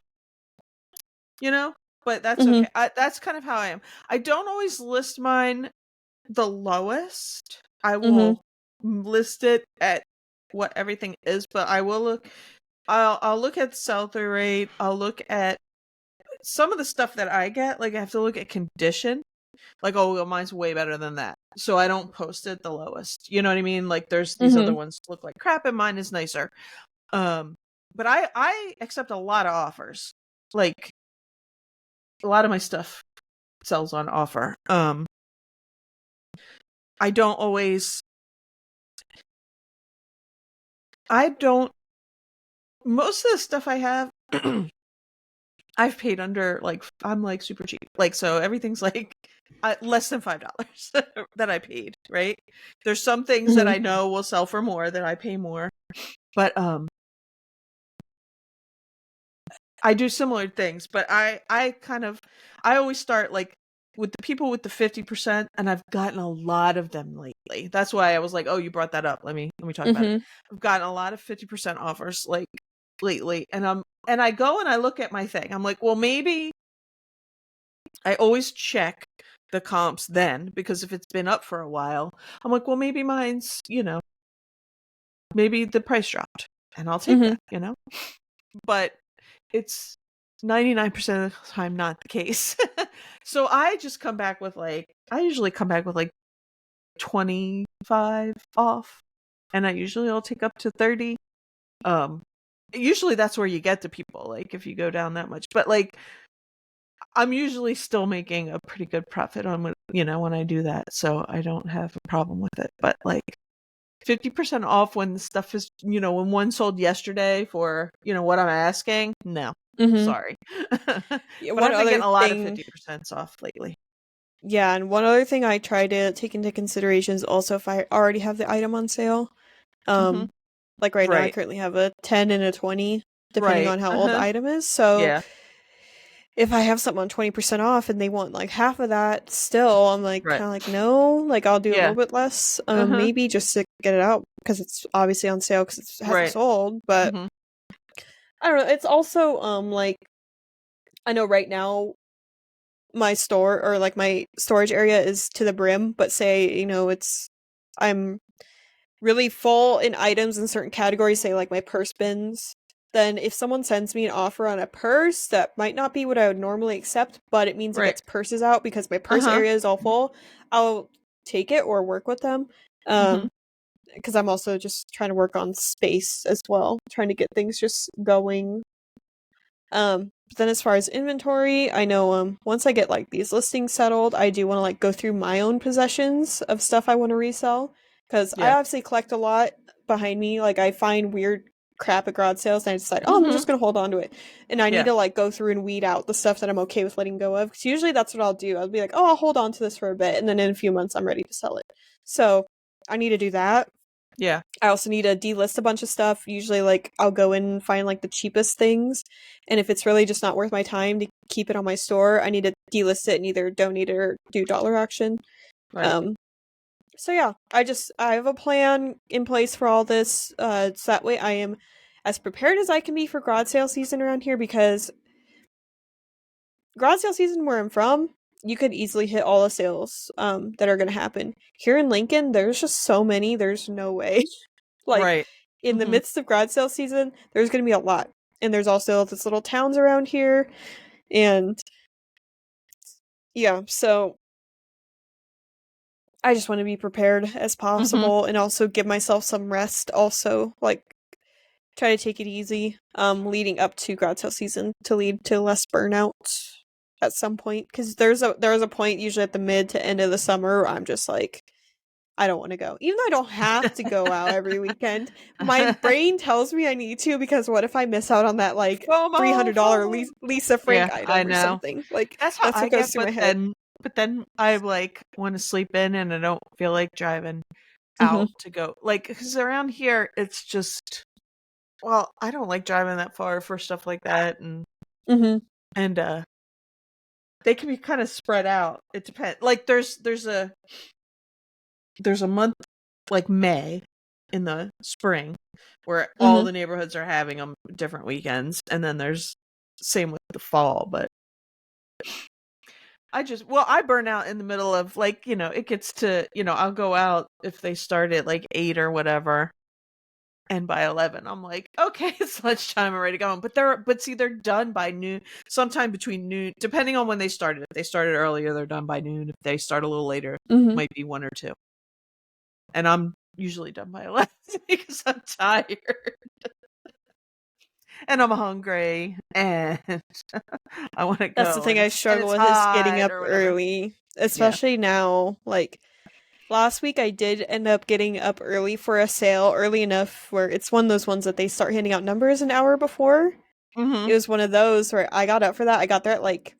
[SPEAKER 2] you know? But that's
[SPEAKER 1] Mhm.
[SPEAKER 2] okay. That's kind of how I am. I don't always list mine the lowest. I
[SPEAKER 1] Mhm.
[SPEAKER 2] will list it at what everything is, but I'll look at the sell-through rate. I'll look at some of the stuff that I get, like I have to look at condition. Like, oh, well, mine's way better than that. So I don't post it the lowest. You know what I mean? Like there's these other
[SPEAKER 1] Mhm.
[SPEAKER 2] ones look like crap and mine is nicer. But I accept a lot of offers. Like a lot of my stuff sells on offer. I don't always I don't most of the stuff I have I've paid under like I'm like super cheap. Like so everything's like less than $5 that I paid, right? There's some things that
[SPEAKER 1] Mhm.
[SPEAKER 2] I know will sell for more that I pay more. But I do similar things, but I always start like with the people with the 50%, and I've gotten a lot of them lately. That's why I was like, "Oh, you brought that up. Let me talk about it."
[SPEAKER 1] Mhm.
[SPEAKER 2] I've gotten a lot of 50% offers like lately, and I go and I look at my thing. I'm like, "Well, maybe I always check the comps then because if it's been up for a while, I'm like, well, maybe mine's, maybe the price dropped and I'll take
[SPEAKER 1] Mhm.
[SPEAKER 2] that. But it's 99% of the time not the case. So I usually come back with like 25 off and I usually will take up to 30. Um Usually that's where you get to people like if you go down that much. But like I'm usually still making a pretty good profit on when I do that, so I don't have a problem with it. But like 50% off when the stuff is, when one sold yesterday for, what I'm asking, no.
[SPEAKER 1] Mhm.
[SPEAKER 2] Sorry.
[SPEAKER 1] Yeah,
[SPEAKER 2] But
[SPEAKER 1] one
[SPEAKER 2] I've been
[SPEAKER 1] other
[SPEAKER 2] getting a lot of
[SPEAKER 1] thing
[SPEAKER 2] 50% off lately.
[SPEAKER 1] yeah, and one other thing I try to take into consideration is also if I already have the item on sale.
[SPEAKER 2] Mhm.
[SPEAKER 1] Um like right now I
[SPEAKER 2] Right.
[SPEAKER 1] currently have a 10 and a 20 depending
[SPEAKER 2] Right.
[SPEAKER 1] on how old the
[SPEAKER 2] Uh-huh.
[SPEAKER 1] item is. So
[SPEAKER 2] Yeah.
[SPEAKER 1] if I have something on 20% off and they want like half of that still, I'm like
[SPEAKER 2] Right.
[SPEAKER 1] kind of like no, like I'll do a
[SPEAKER 2] Yeah.
[SPEAKER 1] little bit less
[SPEAKER 2] Uh-huh.
[SPEAKER 1] maybe just to get it out because it's obviously on sale because it hasn't
[SPEAKER 2] Right.
[SPEAKER 1] sold, but
[SPEAKER 2] Mhm.
[SPEAKER 1] I don't know, it's also like I know right now my store or like my storage area is to the brim, but say, I'm really full in items in certain categories, say like my purse bins, then if someone sends me an offer on a purse that might not be what I would normally accept, but it means it
[SPEAKER 2] Right.
[SPEAKER 1] gets purses out because my purse
[SPEAKER 2] Uh-huh.
[SPEAKER 1] area is all full, I'll take it or work with them.
[SPEAKER 2] Mhm.
[SPEAKER 1] Um, because I'm also just trying to work on space as well, trying to get things just going. But then as far as inventory, I know once I get like these listings settled, I do want to like go through my own possessions of stuff I want to resell because I
[SPEAKER 2] Yeah.
[SPEAKER 1] obviously collect a lot behind me. Like I find weird crap at garage sales and I decide, oh, I'm
[SPEAKER 2] Mhm.
[SPEAKER 1] just gonna hold on to it. And I need
[SPEAKER 2] Yeah.
[SPEAKER 1] to like go through and weed out the stuff that I'm okay with letting go of. Because usually that's what I'll do. I'll be like, oh, I'll hold on to this for a bit, and then in a few months I'm ready to sell it. So I need to do that.
[SPEAKER 2] Yeah.
[SPEAKER 1] I also need to delist a bunch of stuff. Usually, like, I'll go in and find, like, the cheapest things. And if it's really just not worth my time to keep it on my store, I need to delist it and either donate it or do dollar auction.
[SPEAKER 2] Right.
[SPEAKER 1] Um, so yeah, I have a plan in place for all this. So that way I am as prepared as I can be for garage sale season around here because garage sale season where I'm from, you could easily hit all the sales that are going to happen. Here in Lincoln, there's just so many, there's no way. Like,
[SPEAKER 2] Right.
[SPEAKER 1] in the
[SPEAKER 2] Mhm.
[SPEAKER 1] midst of garage sale season, there's going to be a lot. And there's also this little towns around here. And yeah, so I just want to be prepared as
[SPEAKER 2] Mhm.
[SPEAKER 1] possible and also give myself some rest. Also, like, try to take it easy leading up to garage sale season to lead to less burnout at some point. Because there's a point usually at the mid to end of the summer where I'm just like, I don't want to go. Even though I don't have to go out every weekend, my brain tells me I need to because what if I miss out on that like
[SPEAKER 2] FOMO,
[SPEAKER 1] $300
[SPEAKER 2] FOMO.
[SPEAKER 1] Lisa
[SPEAKER 2] Yeah,
[SPEAKER 1] Frank
[SPEAKER 2] I
[SPEAKER 1] item or
[SPEAKER 2] know.
[SPEAKER 1] something? Like
[SPEAKER 2] That's how
[SPEAKER 1] that's
[SPEAKER 2] I
[SPEAKER 1] what goes
[SPEAKER 2] get,
[SPEAKER 1] through my head.
[SPEAKER 2] but then I like want to sleep in and I don't feel like driving
[SPEAKER 1] Mhm.
[SPEAKER 2] out to go. Like cuz around here it's just well, I don't like driving that far for stuff like that
[SPEAKER 1] Mhm.
[SPEAKER 2] and they can be kind of spread out. It depends. Like there's a month like May in the spring where all
[SPEAKER 1] Mhm.
[SPEAKER 2] the neighborhoods are having them different weekends and then there's same with the fall, but I burn out in the middle of like, it gets to, I'll go out if they start at like 8 or whatever. And by 11, I'm like, okay, it's lunchtime, I'm ready to go home. But see, they're done by noon, sometime between noon, depending on when they started. If they started earlier, they're done by noon. If they start a little later,
[SPEAKER 1] Mhm.
[SPEAKER 2] might be 1 or 2. And I'm usually done by 11 because I'm tired and I'm hungry and I want to
[SPEAKER 1] That's the
[SPEAKER 2] go
[SPEAKER 1] thing
[SPEAKER 2] and
[SPEAKER 1] I
[SPEAKER 2] it's, and
[SPEAKER 1] struggle
[SPEAKER 2] it's
[SPEAKER 1] with is getting
[SPEAKER 2] hot
[SPEAKER 1] up
[SPEAKER 2] or whatever.
[SPEAKER 1] early,
[SPEAKER 2] Yeah.
[SPEAKER 1] especially now. Like last week I did end up getting up early for a sale, early enough where it's one of those ones that they start handing out numbers an hour before.
[SPEAKER 2] Mm-hmm.
[SPEAKER 1] It was one of those where I got up for that. I got there at like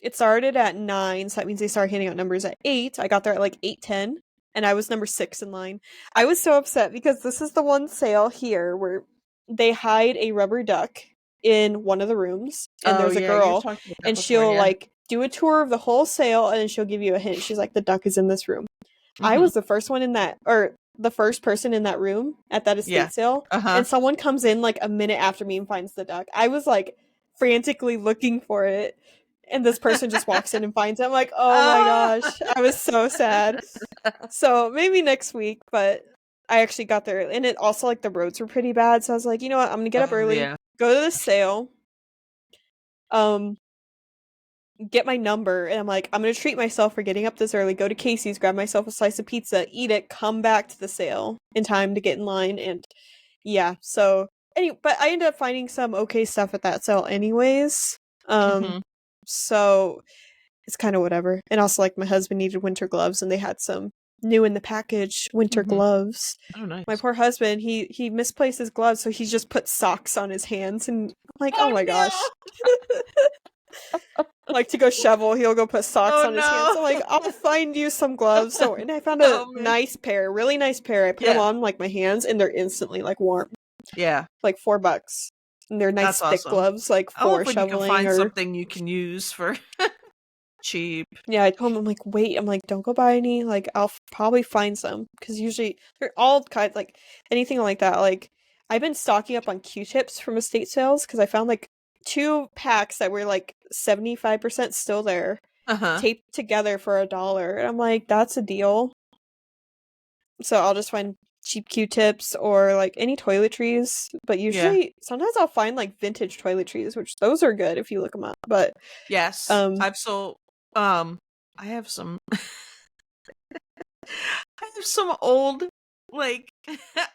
[SPEAKER 1] it started at 9, so that means they started handing out numbers at 8. I got there at like 8:10, and I was number 6 in line. I was so upset because this is the one sale here where they hide a rubber duck in one of the rooms, and
[SPEAKER 2] Oh
[SPEAKER 1] there's a
[SPEAKER 2] yeah, you've
[SPEAKER 1] girl,
[SPEAKER 2] talked about that
[SPEAKER 1] and
[SPEAKER 2] before,
[SPEAKER 1] she'll
[SPEAKER 2] yeah.
[SPEAKER 1] like do a tour of the whole sale, and then she'll give you a hint. She's like, the duck is in this room. I
[SPEAKER 2] Mm-hmm.
[SPEAKER 1] was the first one in that, or the first person in that room at that
[SPEAKER 2] Yeah.
[SPEAKER 1] estate sale,
[SPEAKER 2] Uh-huh.
[SPEAKER 1] and someone comes in like a minute after me and finds the duck. I was like frantically looking for it, and this person just walks in and finds it. I'm like, oh my
[SPEAKER 2] Oh.
[SPEAKER 1] gosh, I was so sad. So maybe next week, but I actually got there, and it also like the roads were pretty bad, so I was like, you know what, I'm gonna get up
[SPEAKER 2] Oh
[SPEAKER 1] early,
[SPEAKER 2] yeah.
[SPEAKER 1] go to the sale, um, get my number, and I'm like, I'm gonna treat myself for getting up this early, go to Casey's, grab myself a slice of pizza, eat it, come back to the sale in time to get in line, and yeah, so but I ended up finding some okay stuff at that sale anyways. Um,
[SPEAKER 2] Mm-hmm.
[SPEAKER 1] so it's kind of whatever. And also, like, my husband needed winter gloves, and they had some new in the package winter
[SPEAKER 2] Mm-hmm.
[SPEAKER 1] gloves.
[SPEAKER 2] Oh
[SPEAKER 1] My
[SPEAKER 2] nice.
[SPEAKER 1] poor husband, he misplaced his gloves, so he just put socks on his hands, and I'm like, oh
[SPEAKER 2] Oh
[SPEAKER 1] my gosh.
[SPEAKER 2] no.
[SPEAKER 1] Like to go shovel, he'll go put socks
[SPEAKER 2] Oh
[SPEAKER 1] on his hands. I'm like,
[SPEAKER 2] no.
[SPEAKER 1] I'll find you some gloves. So, and I found a
[SPEAKER 2] Oh man.
[SPEAKER 1] nice pair, really nice pair. I put them
[SPEAKER 2] Yeah.
[SPEAKER 1] on like my hands, and they're instantly like warm,
[SPEAKER 2] Yeah.
[SPEAKER 1] like $4. And they're
[SPEAKER 2] That's
[SPEAKER 1] nice thick
[SPEAKER 2] awesome.
[SPEAKER 1] gloves, like
[SPEAKER 2] I love
[SPEAKER 1] for
[SPEAKER 2] when you can
[SPEAKER 1] shoveling
[SPEAKER 2] find
[SPEAKER 1] or
[SPEAKER 2] something you can use for cheap.
[SPEAKER 1] yeah. I told him I'm like, wait, I'm like, don't go buy any. Like, I'll probably find some because usually they're all kinds like anything like that. Like, I've been stocking up on Q-tips from estate sales because I found like 2 packs that were like 75% still there
[SPEAKER 2] Uh-huh.
[SPEAKER 1] taped together for $1. And I'm like, that's a deal. So I'll just find cheap Q-tips or like any toiletries. But
[SPEAKER 2] Yeah.
[SPEAKER 1] usually, sometimes I'll find like vintage toiletries, which those are good if you look them up. But
[SPEAKER 2] Yes.
[SPEAKER 1] um,
[SPEAKER 2] I've sold I have some I have some old Like,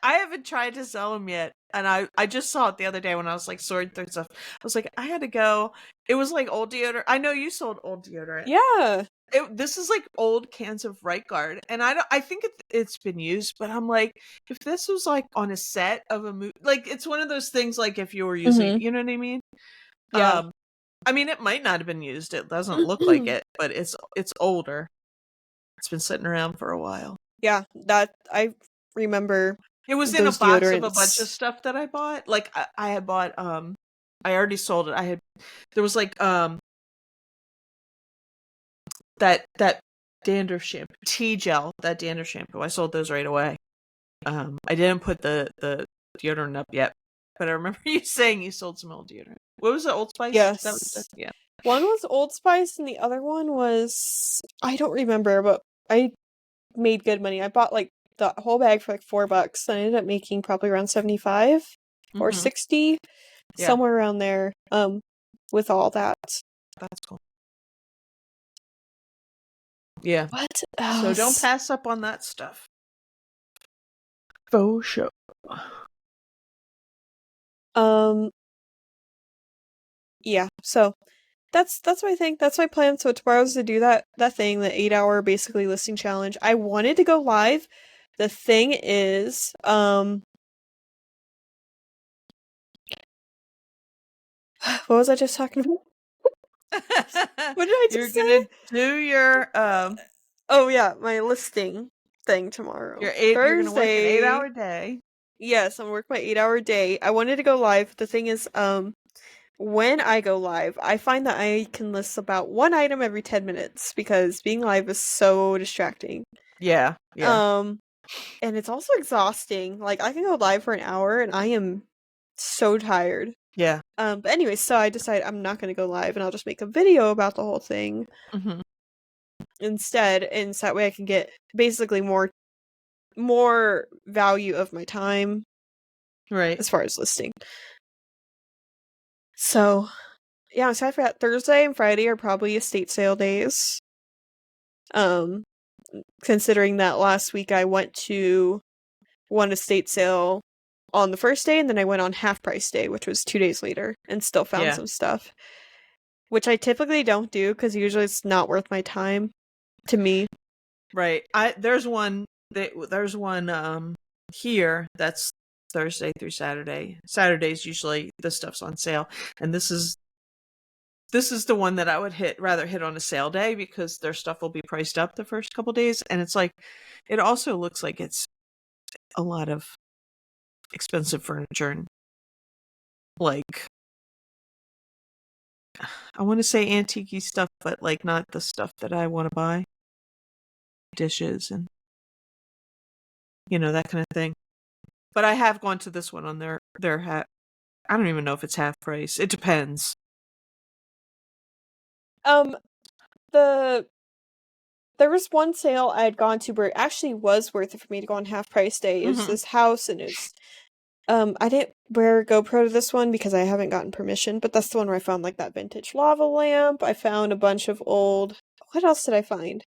[SPEAKER 2] I haven't tried to sell them yet, and I just saw it the other day when I was, like, sorting through stuff. I was like, I had to go. It was, like, old deodorant. I know you sold old deodorant.
[SPEAKER 1] Yeah.
[SPEAKER 2] This is, like, old cans of Right Guard, and I think it's been used, but I'm like, if this was, like, on a set of a movie, like, it's one of those things, like, if you were using
[SPEAKER 1] Mhm.
[SPEAKER 2] you know what I mean?
[SPEAKER 1] Yeah.
[SPEAKER 2] I mean, it might not have been used, it doesn't look like it, but it's older. It's been sitting around for a while.
[SPEAKER 1] Yeah, that I remember
[SPEAKER 2] It was in a
[SPEAKER 1] those
[SPEAKER 2] box of a bunch of
[SPEAKER 1] deodorants.
[SPEAKER 2] stuff that I bought. Like, I had bought, I already sold it. There was, like, that dandruff shampoo, T-Gel, that dandruff shampoo. I sold those right away. I didn't put the deodorant up yet, but I remember you saying you sold some old deodorant. What was it, Old Spice? That was
[SPEAKER 1] Yes.
[SPEAKER 2] yeah.
[SPEAKER 1] One was Old Spice and the other one was I don't remember, but I made good money. I bought like the whole bag for like $4 and I ended up making probably around 75 or
[SPEAKER 2] Mhm.
[SPEAKER 1] 60,
[SPEAKER 2] Yeah,
[SPEAKER 1] somewhere around there, with all that.
[SPEAKER 2] that's cool. Yeah.
[SPEAKER 1] What
[SPEAKER 2] So don't
[SPEAKER 1] else?
[SPEAKER 2] pass up on that stuff. Faux show.
[SPEAKER 1] Um, yeah, so that's my thing. That's my plan. So tomorrow's to do that thing, the 8-hour basically listing challenge. I wanted to go live. The thing is, what was I just talking about? What did I
[SPEAKER 2] You're
[SPEAKER 1] just say?
[SPEAKER 2] gonna do your
[SPEAKER 1] Oh yeah, my listing thing tomorrow.
[SPEAKER 2] you're gonna work an
[SPEAKER 1] Thursday.
[SPEAKER 2] 8-hour day.
[SPEAKER 1] Yes, I'm gonna work my 8-hour day. I wanted to go live. The thing is, when I go live, I find that I can list about one item every 10 minutes because being live is so distracting.
[SPEAKER 2] Yeah, yeah,
[SPEAKER 1] Um, and it's also exhausting. Like I can go live for an hour and I am so tired.
[SPEAKER 2] yeah.
[SPEAKER 1] But anyway, so I decided I'm not gonna go live and I'll just make a video about the whole thing
[SPEAKER 2] Mhm.
[SPEAKER 1] instead, and so that way I can get basically more value of my time
[SPEAKER 2] Right.
[SPEAKER 1] as far as listing. So yeah, I'm excited for that. Thursday and Friday are probably estate sale days. Um, considering that last week I went to one estate sale on the first day and then I went on half price day, which was 2 days later, and still found
[SPEAKER 2] Yeah.
[SPEAKER 1] some stuff. Which I typically don't do because usually it's not worth my time to me.
[SPEAKER 2] Right. There's one here that's Thursday through Saturday. Saturday's usually the stuff's on sale. And this is the one that I would rather hit on a sale day because their stuff will be priced up the first couple days, and it's like it also looks like it's a lot of expensive furniture and like I want to say antique stuff, but like not the stuff that I want to buy. Dishes and that kind of thing. But I have gone to this one on their I don't even know if it's half price. It depends.
[SPEAKER 1] Um, the there was one sale I had gone to where it actually was worth it for me to go on half price day. It was
[SPEAKER 2] Mhm.
[SPEAKER 1] this house and it's I didn't wear GoPro to this one because I haven't gotten permission, but that's the one where I found like that vintage lava lamp. I found a bunch of old what else did I find?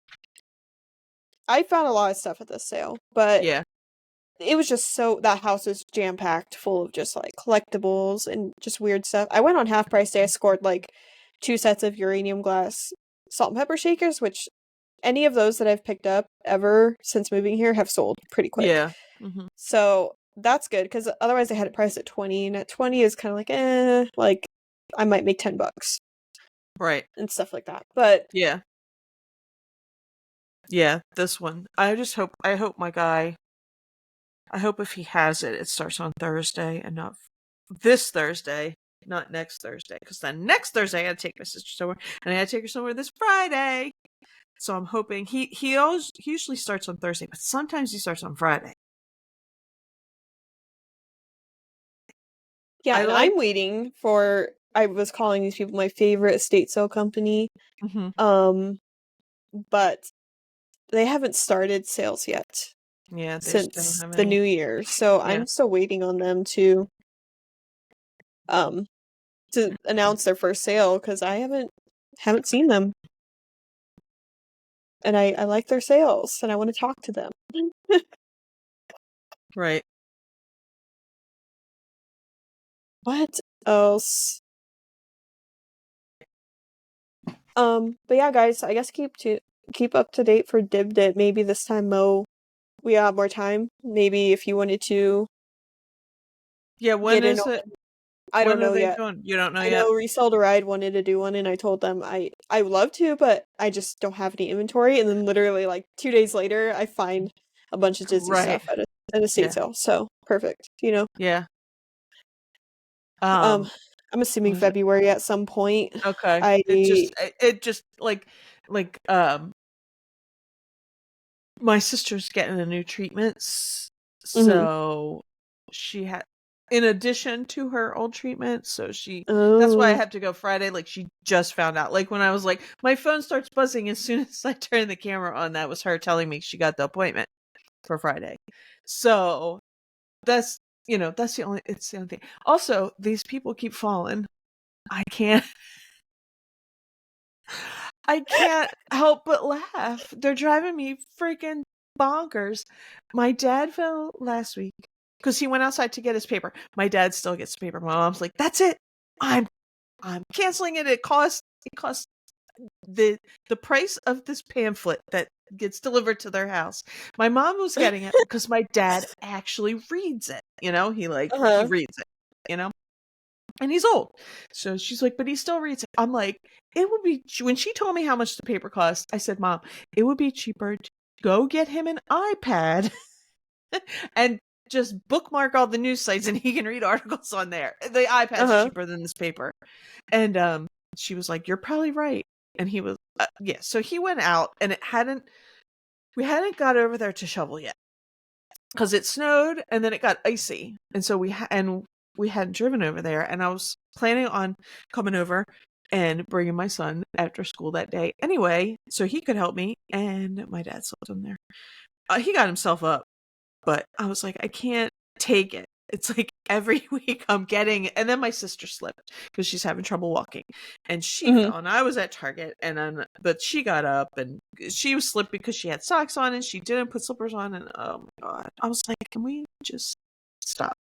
[SPEAKER 1] I found a lot of stuff at this sale, but
[SPEAKER 2] Yeah.
[SPEAKER 1] it was just so that house is jam packed full of just like collectibles and just weird stuff. I went on half price day. I scored like 2 sets of uranium glass salt and pepper shakers, which any of those that I've picked up ever since moving here have sold pretty quick.
[SPEAKER 2] Yeah. Mhm.
[SPEAKER 1] So that's good because otherwise I had it priced at 20, and at 20 is kind of like I might make $10
[SPEAKER 2] Right.
[SPEAKER 1] and stuff like that. But
[SPEAKER 2] Yeah. Yeah, this one. I hope my guy I hope if he has it, it starts on Thursday and not this Thursday, not next Thursday. Because then next Thursday I gotta take my sister somewhere, and I gotta take her somewhere this Friday. So I'm hoping he usually starts on Thursday, but sometimes he starts on Friday.
[SPEAKER 1] yeah,
[SPEAKER 2] I
[SPEAKER 1] and
[SPEAKER 2] like.
[SPEAKER 1] I'm waiting for I was calling these people my favorite estate sale company.
[SPEAKER 2] Mhm.
[SPEAKER 1] Um, but they haven't started sales yet
[SPEAKER 2] Yeah, they don't
[SPEAKER 1] since
[SPEAKER 2] have
[SPEAKER 1] the
[SPEAKER 2] any.
[SPEAKER 1] new year. So
[SPEAKER 2] Yeah.
[SPEAKER 1] I'm still waiting on them um to announce their first sale because I haven't seen them. And I like their sales and I want to talk to them.
[SPEAKER 2] Right.
[SPEAKER 1] What else? But yeah, guys, I guess keep up to date for Dib Dip. Maybe this time we have more time. Maybe if you wanted to
[SPEAKER 2] Yeah,
[SPEAKER 1] get
[SPEAKER 2] when
[SPEAKER 1] in
[SPEAKER 2] is
[SPEAKER 1] on
[SPEAKER 2] it?
[SPEAKER 1] it, I don't
[SPEAKER 2] When are
[SPEAKER 1] know
[SPEAKER 2] they
[SPEAKER 1] yet.
[SPEAKER 2] doing? You don't know
[SPEAKER 1] I
[SPEAKER 2] yet?
[SPEAKER 1] know Resell to Ride wanted to do one, and I told them I would love to, but I just don't have any inventory. And then literally like 2 days later, I find a bunch of Disney
[SPEAKER 2] Right.
[SPEAKER 1] stuff at an estate
[SPEAKER 2] Yeah.
[SPEAKER 1] sale. So perfect,
[SPEAKER 2] Yeah.
[SPEAKER 1] Um,
[SPEAKER 2] Um,
[SPEAKER 1] I'm assuming
[SPEAKER 2] what is it?
[SPEAKER 1] February at some point.
[SPEAKER 2] Okay.
[SPEAKER 1] I
[SPEAKER 2] It just like my sister's getting a new treatment,
[SPEAKER 1] mhm.
[SPEAKER 2] so she had, in addition to her old treatment, so that's why I
[SPEAKER 1] Oh,
[SPEAKER 2] have to go Friday. Like, she just found out. Like, when I was like, my phone starts buzzing as soon as I turn the camera on. That was her telling me she got the appointment for Friday. So that's that's it's the only thing. Also, these people keep falling. I can't I can't help but laugh. They're driving me freaking bonkers. My dad fell last week because he went outside to get his paper. My dad still gets paper. My mom's like, "That's it. I'm canceling it. It costs the the price of this pamphlet that gets delivered to their house." My mom was getting it because my dad actually reads it. He
[SPEAKER 1] uh-huh.
[SPEAKER 2] reads it. You know, and he's old. So she's like, but he still reads it. I'm like, it would be, when she told me how much the paper cost, I said, Mom, it would be cheaper to go get him an iPad and just bookmark all the news sites and he can read articles on there. The iPad's
[SPEAKER 1] Uh-huh.
[SPEAKER 2] cheaper than this paper. And she was like, you're probably right. And he was, yeah. So he went out and we hadn't got over there to shovel yet because it snowed and then it got icy. And so we hadn't driven over there, and I was planning on coming over and bringing my son after school that day anyway, so he could help me. And my dad slept in there. He got himself up, but I was like, I can't take it. It's like every week I'm getting, and then my sister slipped because she's having trouble walking, and she
[SPEAKER 1] Mhm.
[SPEAKER 2] fell. And I was at Target, but she got up and she was slipped because she had socks on and she didn't put slippers on. And oh my god, I was like, can we just stop?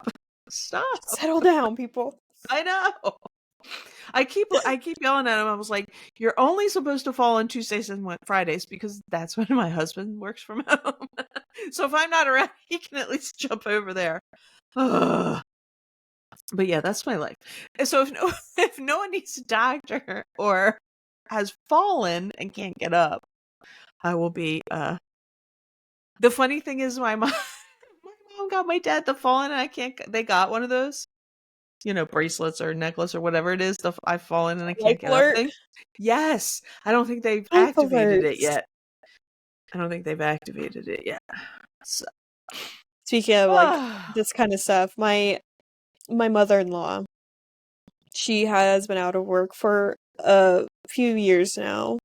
[SPEAKER 2] Stop.
[SPEAKER 1] Settle down, people.
[SPEAKER 2] I know. I keep yelling at him. I was like, "You're only supposed to fall on Tuesdays and Fridays because that's when my husband works from home. So if I'm not around, he can at least jump over there." Ugh. But yeah, that's my life. So if no one needs a doctor or has fallen and can't get up, I will be. The funny thing is, my mom got my dad the fallen, and I can't. They got one of those, bracelets or necklace or whatever it is, the I've fallen and I can't
[SPEAKER 1] Life
[SPEAKER 2] get up
[SPEAKER 1] alert.
[SPEAKER 2] thing. Yes. I don't think they've
[SPEAKER 1] Life
[SPEAKER 2] activated it
[SPEAKER 1] alerts.
[SPEAKER 2] yet. I don't think they've activated it yet. So,
[SPEAKER 1] Speaking of like
[SPEAKER 2] ah,
[SPEAKER 1] this kind of stuff, my mother-in-law, she has been out of work for a few years now.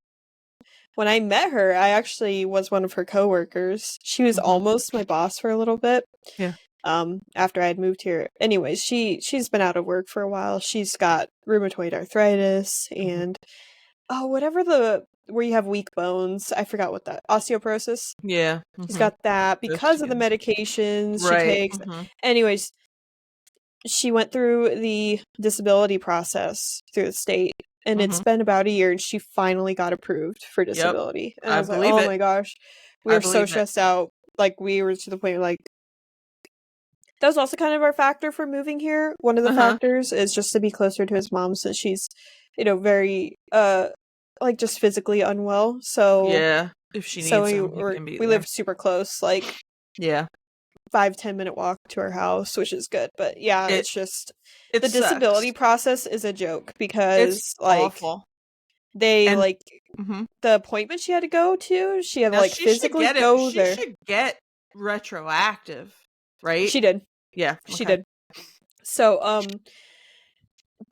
[SPEAKER 1] When I met her, I actually was one of her coworkers. She was
[SPEAKER 2] mhm,
[SPEAKER 1] almost my boss for a little bit.
[SPEAKER 2] yeah,
[SPEAKER 1] After I had moved here. Anyways, she's been out of work for a while. She's got rheumatoid arthritis
[SPEAKER 2] mhm,
[SPEAKER 1] and whatever the where you have weak bones. I forgot what that osteoporosis.
[SPEAKER 2] yeah,
[SPEAKER 1] She's got that
[SPEAKER 2] those
[SPEAKER 1] because
[SPEAKER 2] two
[SPEAKER 1] of the
[SPEAKER 2] things.
[SPEAKER 1] medications she
[SPEAKER 2] Right.
[SPEAKER 1] takes. Anyways, she went through the disability process through the state, and it's
[SPEAKER 2] Mhm.
[SPEAKER 1] been about a year, and she finally got approved for
[SPEAKER 2] Yep.
[SPEAKER 1] disability. And I
[SPEAKER 2] I
[SPEAKER 1] was like,
[SPEAKER 2] believe
[SPEAKER 1] oh
[SPEAKER 2] it.
[SPEAKER 1] my gosh, we
[SPEAKER 2] I
[SPEAKER 1] were so
[SPEAKER 2] believe it.
[SPEAKER 1] stressed out. Like we were to the point where, like, that was also kind of our factor for moving here. One of the
[SPEAKER 2] Uh-huh.
[SPEAKER 1] factors is just to be closer to his mom since she's, very like just physically unwell. So
[SPEAKER 2] Yeah. If she
[SPEAKER 1] so
[SPEAKER 2] needs
[SPEAKER 1] we
[SPEAKER 2] them, he
[SPEAKER 1] were
[SPEAKER 2] can be
[SPEAKER 1] we
[SPEAKER 2] there.
[SPEAKER 1] live super close, like
[SPEAKER 2] Yeah.
[SPEAKER 1] 5-10 minute walk to our house, which is good. But yeah,
[SPEAKER 2] It
[SPEAKER 1] it's just
[SPEAKER 2] it
[SPEAKER 1] the disability
[SPEAKER 2] sucks.
[SPEAKER 1] process is a joke
[SPEAKER 2] It's
[SPEAKER 1] because like
[SPEAKER 2] awful.
[SPEAKER 1] they
[SPEAKER 2] And
[SPEAKER 1] like
[SPEAKER 2] mhm.
[SPEAKER 1] the appointment she had to go to, she had to
[SPEAKER 2] Now
[SPEAKER 1] like
[SPEAKER 2] she should
[SPEAKER 1] physically
[SPEAKER 2] get it.
[SPEAKER 1] go
[SPEAKER 2] She
[SPEAKER 1] there.
[SPEAKER 2] should get retroactive, right?
[SPEAKER 1] She did.
[SPEAKER 2] Yeah.
[SPEAKER 1] She
[SPEAKER 2] Okay.
[SPEAKER 1] did. So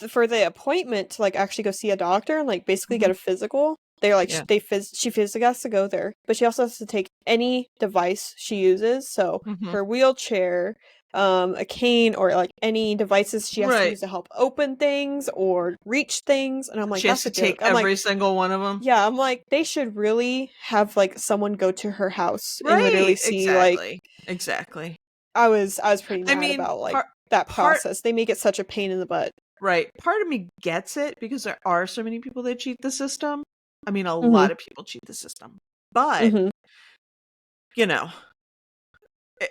[SPEAKER 1] for the appointment to like actually go see a doctor and like basically get
[SPEAKER 2] Mhm.
[SPEAKER 1] a physical, they're like
[SPEAKER 2] Yeah.
[SPEAKER 1] she physically has to go there, but she also has to take any device she uses, so
[SPEAKER 2] Mhm.
[SPEAKER 1] her wheelchair, a cane, or like any devices she has to
[SPEAKER 2] Right.
[SPEAKER 1] use to help open things or reach things. And I'm like,
[SPEAKER 2] She has
[SPEAKER 1] that's a
[SPEAKER 2] to take
[SPEAKER 1] joke. I'm like,
[SPEAKER 2] every single one of them.
[SPEAKER 1] yeah, I'm like, they should really have like someone go to her house and literally
[SPEAKER 2] Right.
[SPEAKER 1] see like
[SPEAKER 2] Exactly. Exactly.
[SPEAKER 1] I was pretty
[SPEAKER 2] I
[SPEAKER 1] mad
[SPEAKER 2] mean,
[SPEAKER 1] about like that
[SPEAKER 2] part
[SPEAKER 1] process. They make it such a pain in the butt.
[SPEAKER 2] right. Part of me gets it because there are so many people that cheat the system. I mean, a
[SPEAKER 1] Mhm.
[SPEAKER 2] lot of people cheat the system. But,
[SPEAKER 1] Mhm.
[SPEAKER 2] you know,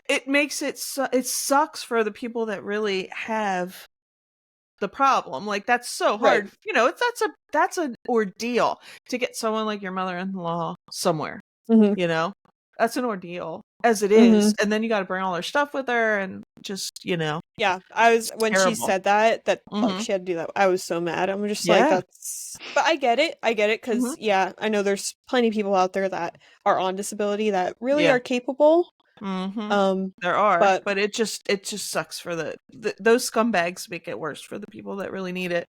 [SPEAKER 2] it makes it it sucks for the people that really have the problem. Like that's so
[SPEAKER 1] Right.
[SPEAKER 2] hard. That's an ordeal to get someone like your mother-in-law somewhere.
[SPEAKER 1] Mhm.
[SPEAKER 2] You know, that's an ordeal as it is,
[SPEAKER 1] Mhm.
[SPEAKER 2] and then you got to bring all her stuff with her, and just
[SPEAKER 1] Yeah, I was
[SPEAKER 2] it's
[SPEAKER 1] when she
[SPEAKER 2] terrible.
[SPEAKER 1] said that like
[SPEAKER 2] Mm-hmm.
[SPEAKER 1] she had to do that. I was so mad. I'm just like
[SPEAKER 2] Yeah.
[SPEAKER 1] that's. But I get it. I get it
[SPEAKER 2] Mm-hmm.
[SPEAKER 1] because yeah, I know there's plenty of people out there that are on disability that really
[SPEAKER 2] Yeah.
[SPEAKER 1] are capable.
[SPEAKER 2] Mm-hmm.
[SPEAKER 1] Um,
[SPEAKER 2] There are,
[SPEAKER 1] but
[SPEAKER 2] but it just sucks for those scumbags make it worse for the people that really need it.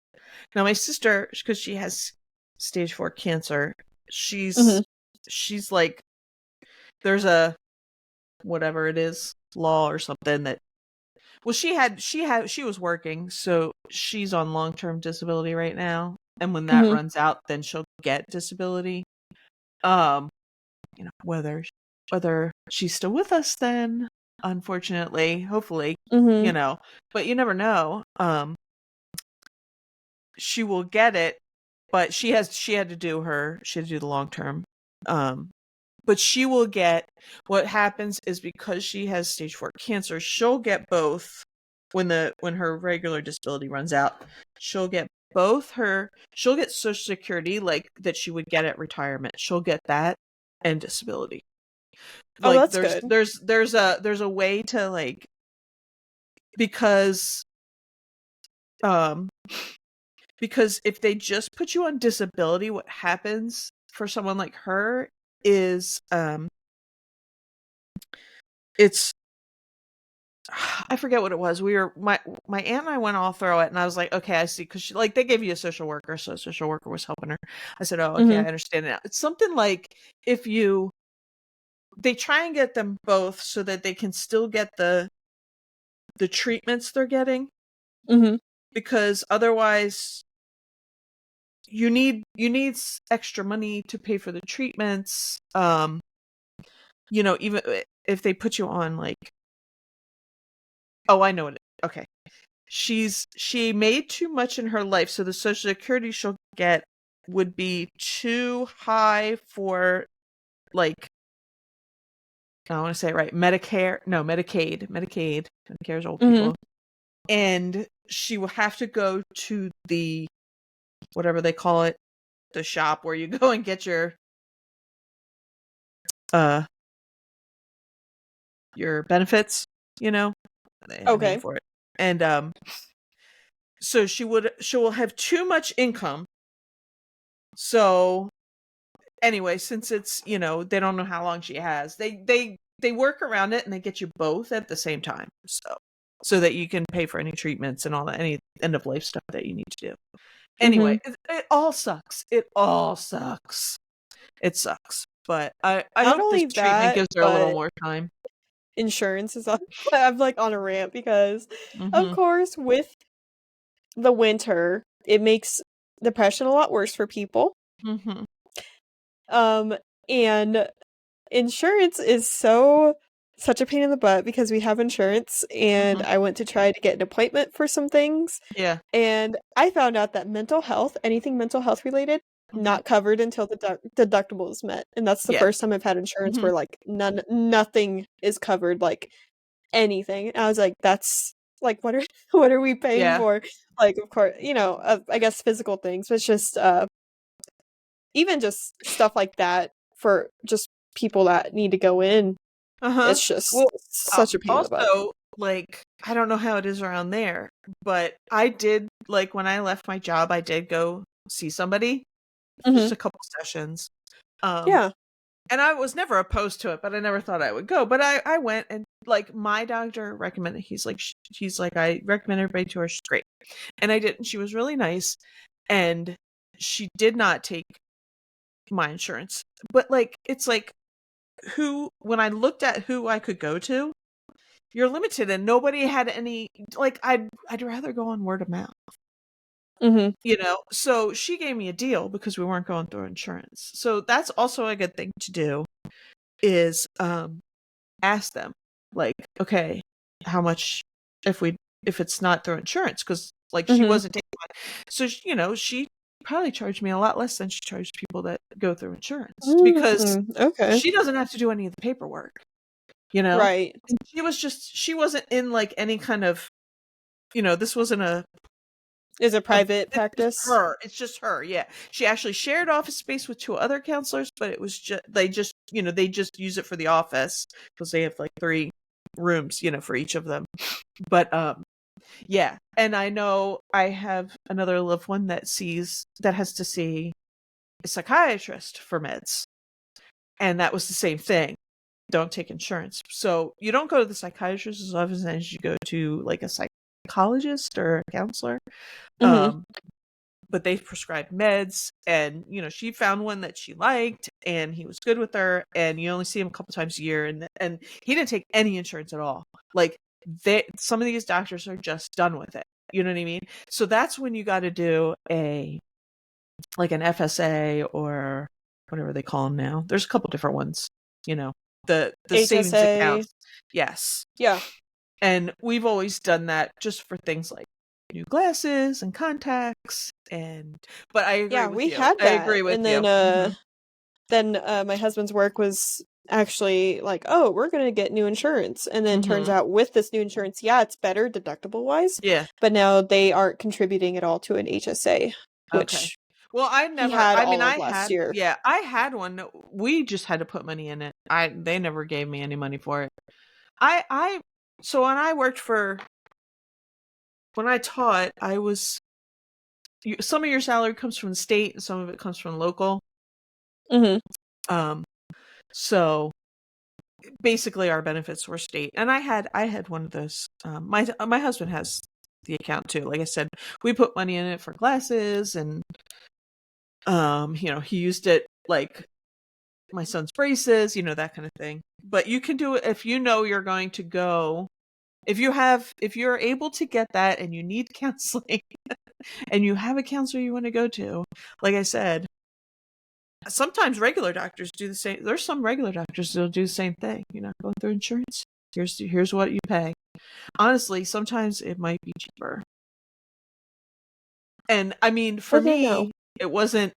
[SPEAKER 2] Now my sister, because she has stage 4 cancer, she's
[SPEAKER 1] mhm.
[SPEAKER 2] she's like there's a whatever it is law or something that well she was working, so she's on long-term disability right now, and when that
[SPEAKER 1] Mhm.
[SPEAKER 2] runs out then she'll get disability. um whether she's still with us then, unfortunately, hopefully,
[SPEAKER 1] Mhm.
[SPEAKER 2] but you never know. She will get it, but she had to do the long term. um but she will get what happens is because she has stage 4 cancer, she'll get both when her regular disability runs out. She'll get she'll get social security like that she would get at retirement. She'll get that and disability.
[SPEAKER 1] Oh,
[SPEAKER 2] Like
[SPEAKER 1] that's good.
[SPEAKER 2] there's a way to like because um because if they just put you on disability, what happens for someone like her is it's I forget what it was. We were my aunt and I went all through it, and I was like, okay, I see, because she like they gave you a social worker, so a social worker was helping her. I said, oh, okay, I
[SPEAKER 1] Mhm.
[SPEAKER 2] understand it now. It's something like if you they try and get them both so that they can still get the treatments they're getting,
[SPEAKER 1] Mhm.
[SPEAKER 2] because otherwise you need extra money to pay for the treatments. Even if they put you on like, oh, I know what okay. She made too much in her life, so the social security she'll get would be too high for like I want to say it right, Medicare, no, Medicaid is old
[SPEAKER 1] Mhm.
[SPEAKER 2] people, and she will have to go to the whatever they call it, the shop where you go and get uh your benefits, you know? They have a name
[SPEAKER 1] Okay.
[SPEAKER 2] for it. And so she will have too much income. So anyway, since it's, they don't know how long she has. They work around it and they get you both at the same time. So that you can pay for any treatments and all that, any end of life stuff that you need to do. Anyway,
[SPEAKER 1] Mhm.
[SPEAKER 2] it all sucks. It all sucks. It sucks. But I
[SPEAKER 1] Not
[SPEAKER 2] hope this
[SPEAKER 1] only
[SPEAKER 2] treatment
[SPEAKER 1] that,
[SPEAKER 2] gives her a little
[SPEAKER 1] but
[SPEAKER 2] more time.
[SPEAKER 1] insurance is on. I'm like on a rant because, of
[SPEAKER 2] Mhm.
[SPEAKER 1] course, with the winter, it makes depression a lot worse for people.
[SPEAKER 2] Mhm.
[SPEAKER 1] Um, and insurance is such a pain in the butt because we have insurance and
[SPEAKER 2] Mhm.
[SPEAKER 1] I went to try to get an appointment for some things
[SPEAKER 2] Yeah.
[SPEAKER 1] and I found out that mental health, anything mental health related,
[SPEAKER 2] Mhm.
[SPEAKER 1] not covered until the deductible is met. And that's the
[SPEAKER 2] Yeah.
[SPEAKER 1] first time I've had insurance
[SPEAKER 2] Mhm.
[SPEAKER 1] where like nothing is covered, like anything. And I was like, that's like what are what are we paying
[SPEAKER 2] Yeah.
[SPEAKER 1] for? Like of course, I guess physical things, but it's just even just stuff like that for just people that need to go in.
[SPEAKER 2] Uh-huh.
[SPEAKER 1] It's just
[SPEAKER 2] Well,
[SPEAKER 1] such a pain in the butt.
[SPEAKER 2] also, like, I don't know how it is around there, but I did, like, when I left my job, I did go see somebody, just
[SPEAKER 1] Mhm.
[SPEAKER 2] a couple sessions. Um,
[SPEAKER 1] Yeah.
[SPEAKER 2] and I was never opposed to it, but I never thought I would go. But I went, and like my doctor recommended. He's like, I recommend everybody to her. She's great, and I did. And she was really nice, and she did not take my insurance. But like, it's like who when I looked at who I could go to, you're limited, and nobody had any. Like, I'd rather go on word of mouth.
[SPEAKER 1] Mhm.
[SPEAKER 2] So she gave me a deal because we weren't going through insurance. So that's also a good thing to do is ask them, like, okay, how much if it's not through insurance, because like she
[SPEAKER 1] Mm-hmm.
[SPEAKER 2] wasn't taking one. So she probably charged me a lot less than she charged people that go through insurance, because
[SPEAKER 1] Mm-hmm. Okay.
[SPEAKER 2] she doesn't have to do any of the paperwork, you know.
[SPEAKER 1] Right.
[SPEAKER 2] And she wasn't in like any kind of, this wasn't
[SPEAKER 1] Is it private
[SPEAKER 2] it's just
[SPEAKER 1] practice?
[SPEAKER 2] her. It's just her. Yeah. She actually shared office space with two other counselors, but it was they just use it for the office because they have like 3 rooms, for each of them. But yeah. And I know I have another loved one that has to see a psychiatrist for meds. And that was the same thing. Don't take insurance. So you don't go to the psychiatrist as often as you go to like a psychologist or a counselor.
[SPEAKER 1] Mm-hmm.
[SPEAKER 2] Um, but they prescribed meds, and she found one that she liked, and he was good with her, and you only see him a couple times a year, and he didn't take any insurance at all. Like some of these doctors are just done with it. You know what I mean? So that's when you got to do an FSA, or whatever they call them now. There's a couple different ones. The savings
[SPEAKER 1] HSA.
[SPEAKER 2] accounts. Yes.
[SPEAKER 1] Yeah.
[SPEAKER 2] And we've always done that just for things like new glasses and contacts, but I agree
[SPEAKER 1] Yeah,
[SPEAKER 2] with
[SPEAKER 1] we
[SPEAKER 2] you.
[SPEAKER 1] had
[SPEAKER 2] I
[SPEAKER 1] that.
[SPEAKER 2] agree with
[SPEAKER 1] And
[SPEAKER 2] you.
[SPEAKER 1] then my husband's work was actually like, "Oh, we're going to get new insurance." And then turns
[SPEAKER 2] Mhm.
[SPEAKER 1] out with this new insurance, yeah, it's better deductible wise,
[SPEAKER 2] Yeah.
[SPEAKER 1] but now they aren't contributing at all to an HSA,
[SPEAKER 2] Okay.
[SPEAKER 1] which
[SPEAKER 2] Well,
[SPEAKER 1] he had
[SPEAKER 2] I mean,
[SPEAKER 1] all of last year.
[SPEAKER 2] I had one. We just had to put money in it. They never gave me any money for it. I so when I taught, some of your salary comes from the state and some of it comes from local.
[SPEAKER 1] Mhm.
[SPEAKER 2] Um, so basically our benefits were state, and I had one of those. My husband has the account too. Like I said, we put money in it for glasses, and he used it like my son's braces, that kind of thing. But you can do it if you're going to go. If you're able to get that and you need counseling and you have a counselor you want to go to, like I said, sometimes regular doctors do the same. There's some regular doctors that'll do the same thing. You're not going through insurance. Here's what you pay. Honestly, sometimes it might be cheaper. And I mean, for
[SPEAKER 1] Good to know.
[SPEAKER 2] me, it wasn't.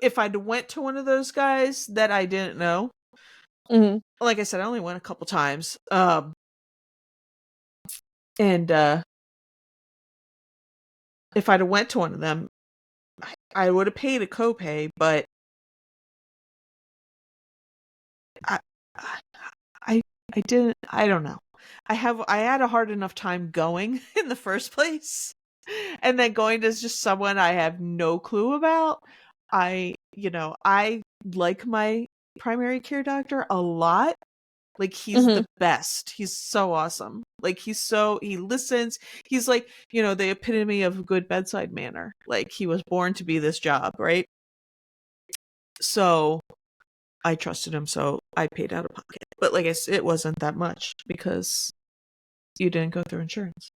[SPEAKER 2] If I'd went to one of those guys that I didn't know,
[SPEAKER 1] Mhm.
[SPEAKER 2] like I said, I only went a couple times. And if I'd have went to one of them, I would have paid a copay, but I, I, I didn't. I don't know. I had a hard enough time going in the first place, and then going to just someone I have no clue about. I like my primary care doctor a lot. Like, he's
[SPEAKER 1] Mhm.
[SPEAKER 2] the best. He's so awesome. Like, he listens. He's like, the epitome of good bedside manner. Like, he was born to be this job, right? So I trusted him, so I paid out of pocket. But like I said, it wasn't that much because you didn't go through insurance.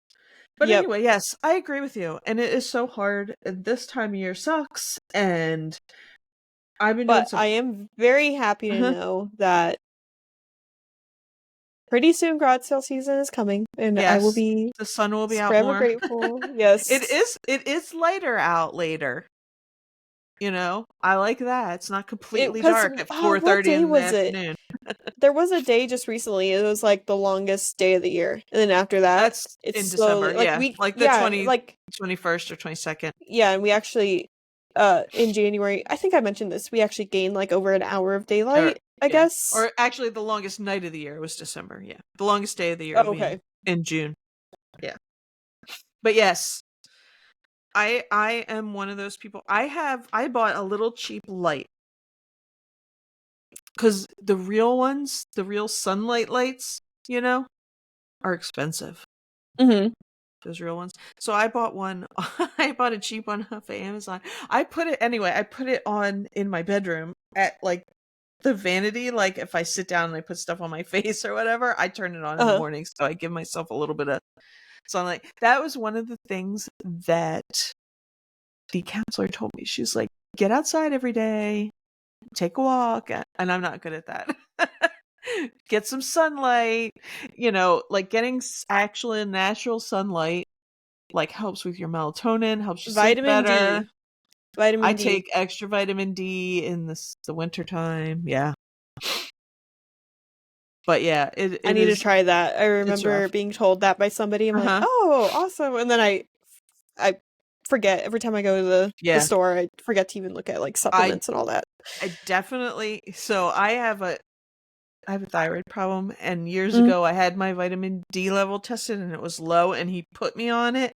[SPEAKER 2] But
[SPEAKER 1] Yep.
[SPEAKER 2] anyway, yes, I agree with you. And it is so hard. And this time of year sucks. And I've been doing
[SPEAKER 1] But
[SPEAKER 2] some.
[SPEAKER 1] I am very happy to
[SPEAKER 2] Uh-huh.
[SPEAKER 1] know that pretty soon garage sale season is coming, and I will
[SPEAKER 2] Yes,
[SPEAKER 1] be
[SPEAKER 2] the sun will be out
[SPEAKER 1] forever
[SPEAKER 2] more.
[SPEAKER 1] grateful. Yes.
[SPEAKER 2] It is lighter out later. I like that. It's not
[SPEAKER 1] It
[SPEAKER 2] completely
[SPEAKER 1] because
[SPEAKER 2] dark at
[SPEAKER 1] what
[SPEAKER 2] 4:30
[SPEAKER 1] day
[SPEAKER 2] in the
[SPEAKER 1] was it?
[SPEAKER 2] afternoon.
[SPEAKER 1] There was a day just recently, it was like the longest day of the year. And then after that,
[SPEAKER 2] That's
[SPEAKER 1] it's
[SPEAKER 2] in December,
[SPEAKER 1] slowly like
[SPEAKER 2] yeah,
[SPEAKER 1] we
[SPEAKER 2] like the
[SPEAKER 1] yeah, like
[SPEAKER 2] 21st or 22nd.
[SPEAKER 1] yeah, and we actually in January, I think I mentioned this, we actually gained like over an hour of
[SPEAKER 2] Or
[SPEAKER 1] daylight, I
[SPEAKER 2] yeah,
[SPEAKER 1] guess.
[SPEAKER 2] or actually the longest night of the year was December. Yeah, the longest day of the year will
[SPEAKER 1] Oh,
[SPEAKER 2] be
[SPEAKER 1] okay.
[SPEAKER 2] in June. Yeah, but yes, I am one of those people. I bought a little cheap light because the real ones, the real sunlight lights, are expensive.
[SPEAKER 1] Mhm.
[SPEAKER 2] Those real ones. So I bought one. I bought a cheap one off of Amazon. I put it on in my bedroom at like the vanity. Like, if I sit down and I put stuff on my face or whatever, I turn it on in the
[SPEAKER 1] Uh-huh.
[SPEAKER 2] morning. So I give myself a little bit of sunlight. That was one of the things that the counselor told me. She was like, get outside every day, take a walk. And I'm not good at that. Get some sunlight. You know, like getting actual natural sunlight like helps with your melatonin, helps you sleep
[SPEAKER 1] Vitamin
[SPEAKER 2] better.
[SPEAKER 1] D.
[SPEAKER 2] I
[SPEAKER 1] Vitamin D.
[SPEAKER 2] take extra vitamin D in the winter time. Yeah. But yeah,
[SPEAKER 1] I
[SPEAKER 2] it
[SPEAKER 1] need to
[SPEAKER 2] is
[SPEAKER 1] try that. I
[SPEAKER 2] it's
[SPEAKER 1] remember
[SPEAKER 2] rough.
[SPEAKER 1] being told that by somebody. I'm like,
[SPEAKER 2] Uh-huh.
[SPEAKER 1] oh, awesome. And then I forget every time I go to the
[SPEAKER 2] Yeah.
[SPEAKER 1] store. I forget to even look at like
[SPEAKER 2] I
[SPEAKER 1] supplements and all that.
[SPEAKER 2] I definitely so I have a thyroid problem, and years
[SPEAKER 1] Mm,
[SPEAKER 2] ago I had my vitamin D level tested and it was low, and he put me on it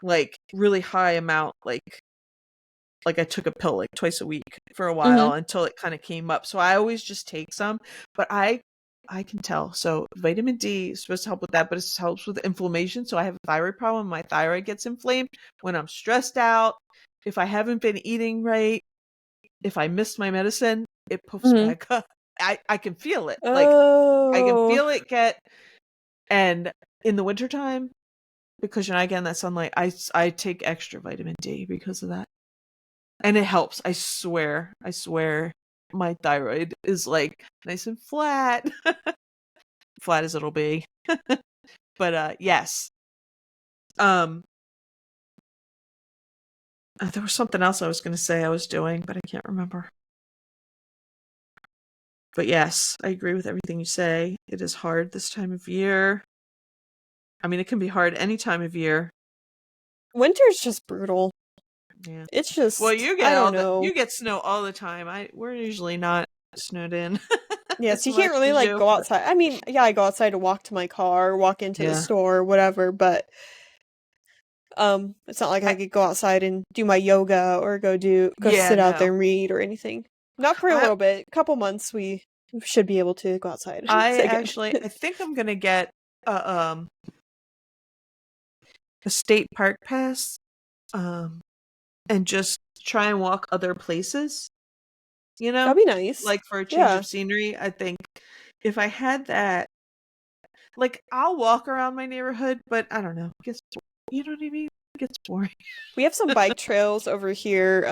[SPEAKER 2] like really high amount, like I took a pill like twice a week for a
[SPEAKER 1] hmm
[SPEAKER 2] while until it kind of came up. So I always just take some, but I can tell. So vitamin D is supposed to help with that, but it helps with inflammation. So I have a thyroid problem. My thyroid gets inflamed when I'm stressed out. If I haven't been eating right, if I missed my medicine, it poofs
[SPEAKER 1] hmm
[SPEAKER 2] back up. I can feel it. Like I can
[SPEAKER 1] Oh,
[SPEAKER 2] feel it get and in the wintertime, because you're not getting that sunlight, I take extra vitamin D because of that. And it helps. I swear my thyroid is like nice and flat. Flat as it'll be. But yes. Um there was something else I was going to say I was doing, but I can't remember. But yes, I agree with everything you say. It is hard this time of year. I mean, it can be hard any time of year.
[SPEAKER 1] winter's just brutal.
[SPEAKER 2] Yeah.
[SPEAKER 1] It's
[SPEAKER 2] Well,
[SPEAKER 1] just, I don't know.
[SPEAKER 2] you get snow all the time. We're usually not snowed in
[SPEAKER 1] Yes,
[SPEAKER 2] as
[SPEAKER 1] you can't
[SPEAKER 2] much
[SPEAKER 1] really
[SPEAKER 2] as
[SPEAKER 1] like
[SPEAKER 2] you.
[SPEAKER 1] go
[SPEAKER 2] But
[SPEAKER 1] outside. I mean, yeah, I go outside to walk to my car, walk into the
[SPEAKER 2] yeah.
[SPEAKER 1] store, whatever, but it's not like I
[SPEAKER 2] I
[SPEAKER 1] could go outside and do my yoga or go
[SPEAKER 2] yeah,
[SPEAKER 1] sit out there
[SPEAKER 2] no.
[SPEAKER 1] and read or anything. Not for a
[SPEAKER 2] I
[SPEAKER 1] little bit. A couple months we should be able to go outside again.
[SPEAKER 2] I think I'm going to get a a state park pass um and just try and walk other places, you know?
[SPEAKER 1] That'd be nice.
[SPEAKER 2] Like for a change
[SPEAKER 1] Yeah.
[SPEAKER 2] of scenery. I think if I had that, like I'll walk around my neighborhood, but I don't know. Gets you know what I mean? It gets boring.
[SPEAKER 1] We have some bike trails over here.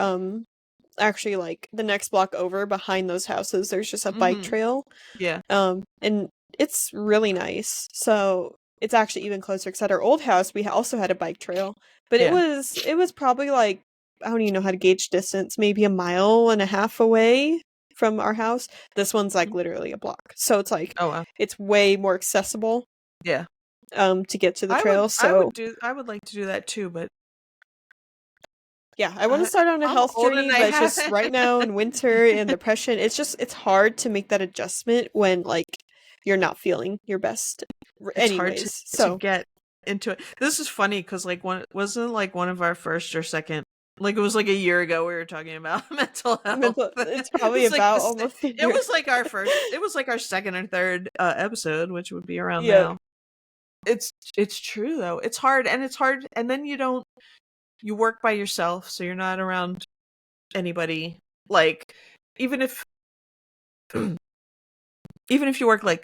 [SPEAKER 1] Actually like the next block over behind those houses there's just a bike
[SPEAKER 2] Mhm.
[SPEAKER 1] trail.
[SPEAKER 2] Yeah.
[SPEAKER 1] And it's really nice. So it's actually even closer because at our old house we also had a bike trail, but
[SPEAKER 2] Yeah.
[SPEAKER 1] it was probably like I don't even know how to gauge distance, maybe a mile and a half away from our house. This one's like
[SPEAKER 2] Mhm.
[SPEAKER 1] literally a block, so it's like
[SPEAKER 2] Oh wow.
[SPEAKER 1] it's way more accessible
[SPEAKER 2] Yeah.
[SPEAKER 1] to get to the trail. So
[SPEAKER 2] I would like to do that too, but
[SPEAKER 1] yeah, I want to start on a
[SPEAKER 2] I'm
[SPEAKER 1] health
[SPEAKER 2] old and
[SPEAKER 1] journey,
[SPEAKER 2] I
[SPEAKER 1] but it's just
[SPEAKER 2] haven't.
[SPEAKER 1] right now in winter and depression, it's hard to make that adjustment when like you're not feeling your best
[SPEAKER 2] It's hard
[SPEAKER 1] anyways.
[SPEAKER 2] to
[SPEAKER 1] So
[SPEAKER 2] get into it. This is funny because like one wasn't like one of our first or second, like it was like a year ago we were talking about mental health.
[SPEAKER 1] mental it's
[SPEAKER 2] It
[SPEAKER 1] probably
[SPEAKER 2] was like
[SPEAKER 1] about
[SPEAKER 2] this.
[SPEAKER 1] almost a
[SPEAKER 2] It
[SPEAKER 1] year.
[SPEAKER 2] was like our first. It was like our second or third episode, which would be around
[SPEAKER 1] Yep.
[SPEAKER 2] now. It's true though. It's hard, and it's hard, and then you work by yourself, so you're not around anybody. Like even if even if you work like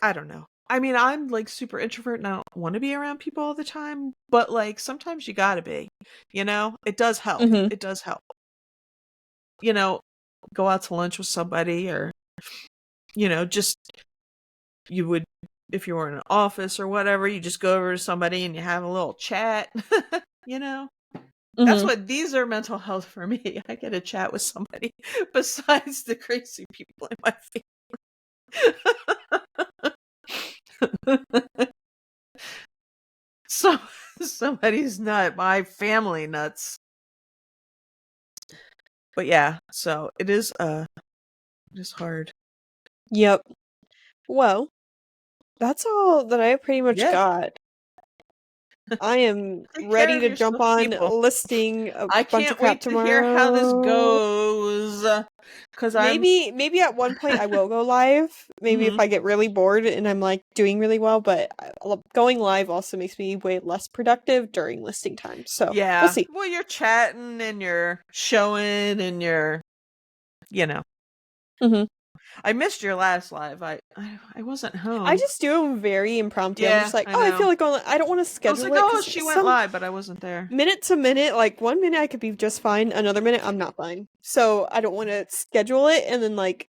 [SPEAKER 2] I don't know. I mean, I'm like super introvert and I don't want to be around people all the time, but like sometimes you gotta be, you know? It does help.
[SPEAKER 1] Mhm.
[SPEAKER 2] It does help. You know, go out to lunch with somebody or, just you would, if you were in an office or whatever, you just go over to somebody and you have a little chat, you know? That's
[SPEAKER 1] Mhm.
[SPEAKER 2] what these are mental health for me. I get a chat with somebody besides the crazy people in my family. So somebody's nut. My family nuts. But yeah, so it is hard.
[SPEAKER 1] Yep. Well, that's all that I pretty much
[SPEAKER 2] Yeah.
[SPEAKER 1] got. I am
[SPEAKER 2] Take care
[SPEAKER 1] ready
[SPEAKER 2] of
[SPEAKER 1] to jump
[SPEAKER 2] yourself,
[SPEAKER 1] on
[SPEAKER 2] people.
[SPEAKER 1] listing a
[SPEAKER 2] I
[SPEAKER 1] bunch of
[SPEAKER 2] can't
[SPEAKER 1] crap
[SPEAKER 2] wait to hear how this
[SPEAKER 1] tomorrow.
[SPEAKER 2] goes. Cause I'm
[SPEAKER 1] Maybe at one point I will go live. Maybe if
[SPEAKER 2] mhm.
[SPEAKER 1] I get really bored and I'm like doing really well, but going live also makes me way less productive during listing time. So we'll
[SPEAKER 2] Yeah.
[SPEAKER 1] see.
[SPEAKER 2] Well, you're chatting and you're showing and you're you know.
[SPEAKER 1] hmm
[SPEAKER 2] I missed your last live. I wasn't
[SPEAKER 1] I
[SPEAKER 2] home.
[SPEAKER 1] just do them very impromptu. I'm just
[SPEAKER 2] Yeah,
[SPEAKER 1] like,
[SPEAKER 2] I
[SPEAKER 1] oh, I feel
[SPEAKER 2] know.
[SPEAKER 1] like going. I don't want to
[SPEAKER 2] I was
[SPEAKER 1] schedule
[SPEAKER 2] like,
[SPEAKER 1] it
[SPEAKER 2] oh,
[SPEAKER 1] because
[SPEAKER 2] she went
[SPEAKER 1] some
[SPEAKER 2] live, but I wasn't there.
[SPEAKER 1] minute to minute, like one minute I could be just fine, another minute I'm not fine. So I don't want to schedule it and then like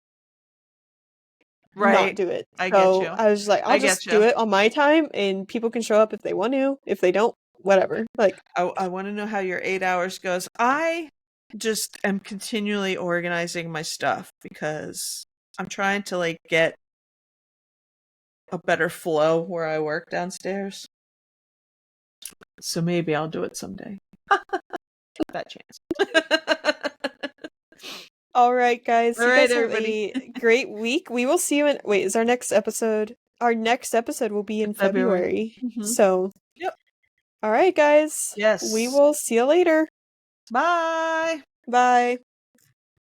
[SPEAKER 1] not
[SPEAKER 2] Right.
[SPEAKER 1] do it.
[SPEAKER 2] I get
[SPEAKER 1] So
[SPEAKER 2] you.
[SPEAKER 1] I was just like, I'll
[SPEAKER 2] I get
[SPEAKER 1] just do
[SPEAKER 2] you.
[SPEAKER 1] it on my time, and people can show up if they want to. If they don't, whatever. Like,
[SPEAKER 2] I want to know how your 8 hours goes. I just am continually organizing my stuff because I'm trying to like get a better flow where I work downstairs. So maybe I'll do it someday. Take that chance.
[SPEAKER 1] all right, guys.
[SPEAKER 2] All
[SPEAKER 1] You
[SPEAKER 2] right,
[SPEAKER 1] guys have
[SPEAKER 2] everybody.
[SPEAKER 1] a great week. We will see you in. Wait, is our next episode? Our next episode will be in
[SPEAKER 2] February.
[SPEAKER 1] February.
[SPEAKER 2] Mm-hmm.
[SPEAKER 1] So,
[SPEAKER 2] Yep.
[SPEAKER 1] all right, guys. We
[SPEAKER 2] Yes.
[SPEAKER 1] will see you later.
[SPEAKER 2] Bye.
[SPEAKER 1] Bye.